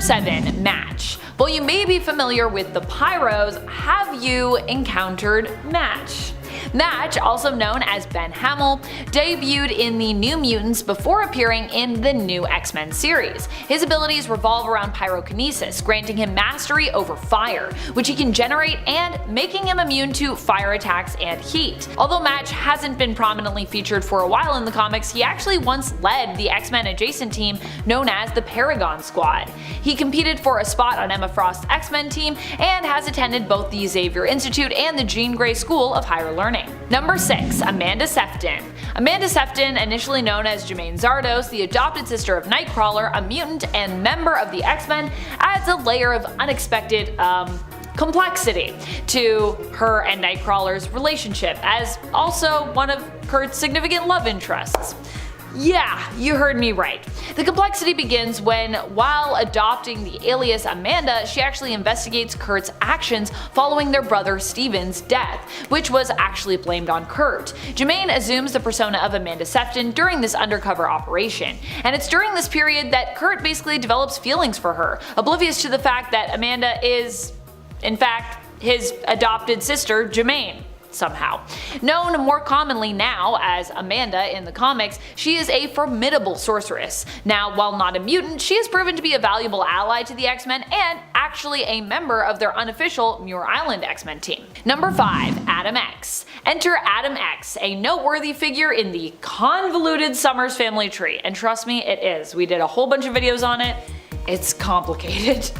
7. Match. While you may be familiar with the Pyros, have you encountered Match? Match, also known as Ben Hamill, debuted in the New Mutants before appearing in the new X-Men series. His abilities revolve around pyrokinesis, granting him mastery over fire, which he can generate and making him immune to fire attacks and heat. Although Match hasn't been prominently featured for a while in the comics, he actually once led the X-Men adjacent team known as the Paragon Squad. He competed for a spot on Emma Frost's X-Men team and has attended both the Xavier Institute and the Jean Grey School of Higher Learning. Number 6. Amanda Sefton. Amanda Sefton, initially known as Jermaine Zardos, the adopted sister of Nightcrawler, a mutant and member of the X-Men, adds a layer of unexpected, complexity to her and Nightcrawler's relationship, as also one of Kurt's significant love interests. Yeah, you heard me right. The complexity begins when, while adopting the alias Amanda, she actually investigates Kurt's actions following their brother Steven's death, which was actually blamed on Kurt. Jermaine assumes the persona of Amanda Sefton during this undercover operation, and it's during this period that Kurt basically develops feelings for her, oblivious to the fact that Amanda is, in fact, his adopted sister, Jermaine. Somehow. Known more commonly now as Amanda in the comics, she is a formidable sorceress. Now, while not a mutant, she has proven to be a valuable ally to the X-Men and actually a member of their unofficial Muir Island X-Men team. Number 5. Adam X. Enter Adam X, a noteworthy figure in the convoluted Summers family tree. And trust me, it is. We did a whole bunch of videos on it. It's complicated.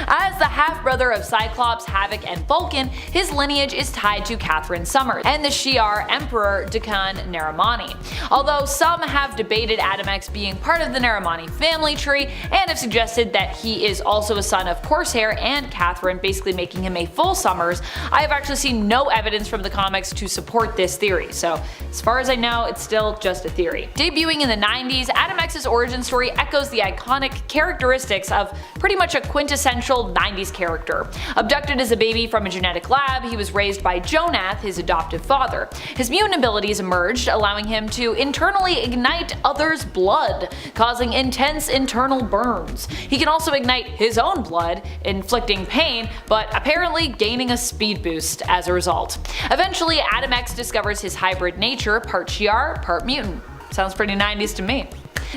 As the half-brother of Cyclops, Havoc, and Vulcan, his lineage is tied to Catherine Summers and the Shi'ar Emperor Dakan Naramani. Although some have debated Adam X being part of the Naramani family tree and have suggested that he is also a son of Corsair and Catherine, basically making him a full Summers, I have actually seen no evidence from the comics to support this theory, so as far as I know, it's still just a theory. Debuting in the 90s, Adam X's origin story echoes the iconic characteristics of pretty much a quintessential 90s character. Abducted as a baby from a genetic lab, he was raised by Jonath, his adoptive father. His mutant abilities emerged, allowing him to internally ignite others' blood, causing intense internal burns. He can also ignite his own blood, inflicting pain, but apparently gaining a speed boost as a result. Eventually, Adam X discovers his hybrid nature, part Shi'ar, part mutant. Sounds pretty 90s to me.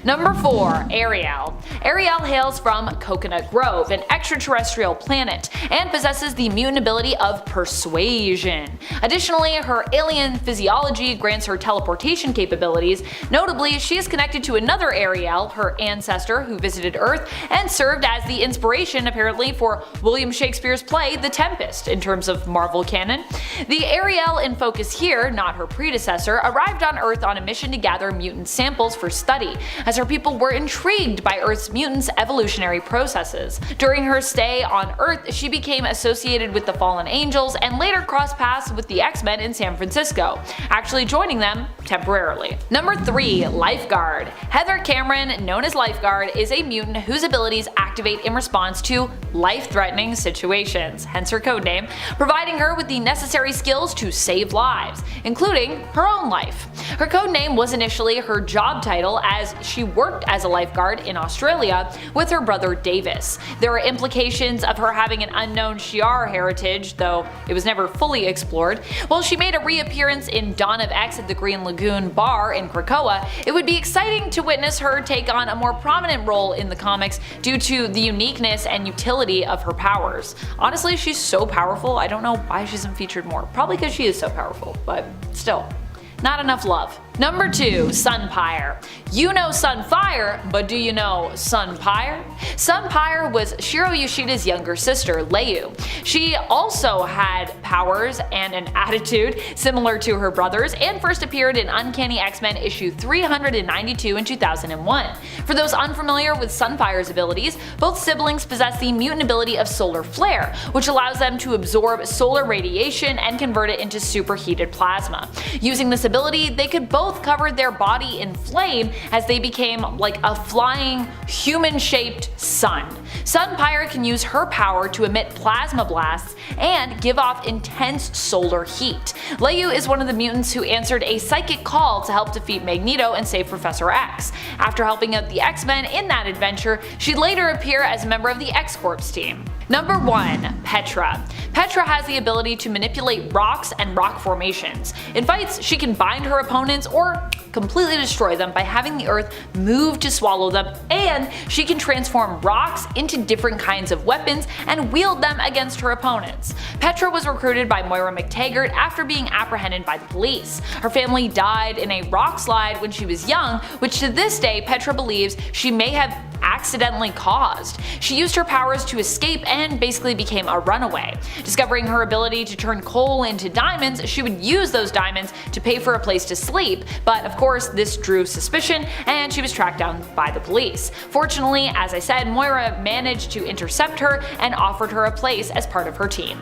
Number 4. Ariel. Ariel hails from Coconut Grove, an extraterrestrial planet, and possesses the mutant ability of persuasion. Additionally, her alien physiology grants her teleportation capabilities. Notably, she is connected to another Ariel, her ancestor, who visited Earth and served as the inspiration, apparently, for William Shakespeare's play The Tempest, in terms of Marvel canon. The Ariel in focus here, not her predecessor, arrived on Earth on a mission to gather mutant samples for study, as her people were intrigued by Earth's mutants' evolutionary processes. During her stay on Earth, she became associated with the Fallen Angels and later crossed paths with the X-Men in San Francisco, actually joining them temporarily. Number 3. Lifeguard. Heather Cameron, known as Lifeguard, is a mutant whose abilities activate in response to life-threatening situations, hence her codename, providing her with the necessary skills to save lives, including her own life. Her codename was initially her job title, as she worked as a lifeguard in Australia with her brother Davis. There are implications of her having an unknown Shi'ar heritage, though it was never fully explored. While she made a reappearance in Dawn of X at the Green Lagoon bar in Krakoa, it would be exciting to witness her take on a more prominent role in the comics due to the uniqueness and utility of her powers. Honestly, she's so powerful, I don't know why she isn't featured more. Probably because she is so powerful, but still. Not enough love. Number 2. Sunpyre. You know Sunfire, but do you know Sunpyre? Sunpyre was Shiro Yoshida's younger sister, Leyu. She also had powers and an attitude similar to her brother's, and first appeared in Uncanny X-Men issue 392 in 2001. For those unfamiliar with Sunfire's abilities, both siblings possess the mutant ability of solar flare, which allows them to absorb solar radiation and convert it into superheated plasma. Using this ability, they could both cover their body in flame as they became like a flying, human-shaped sun. Sunpyre can use her power to emit plasma blasts and give off intense solar heat. Leyu is one of the mutants who answered a psychic call to help defeat Magneto and save Professor X. After helping out the X-Men in that adventure, she'd later appear as a member of the X-Corps team. Number 1. Petra. Petra has the ability to manipulate rocks and rock formations. In fights, she can bind her opponents or completely destroy them by having the earth move to swallow them, and she can transform rocks into different kinds of weapons and wield them against her opponents. Petra was recruited by Moira McTaggart after being apprehended by the police. Her family died in a rock slide when she was young, which to this day Petra believes she may have accidentally caused. She used her powers to escape and basically became a runaway. Discovering her ability to turn coal into diamonds, she would use those diamonds to pay for a place to sleep, but of course this drew suspicion and she was tracked down by the police. Fortunately, as I said, Moira managed to intercept her and offered her a place as part of her team.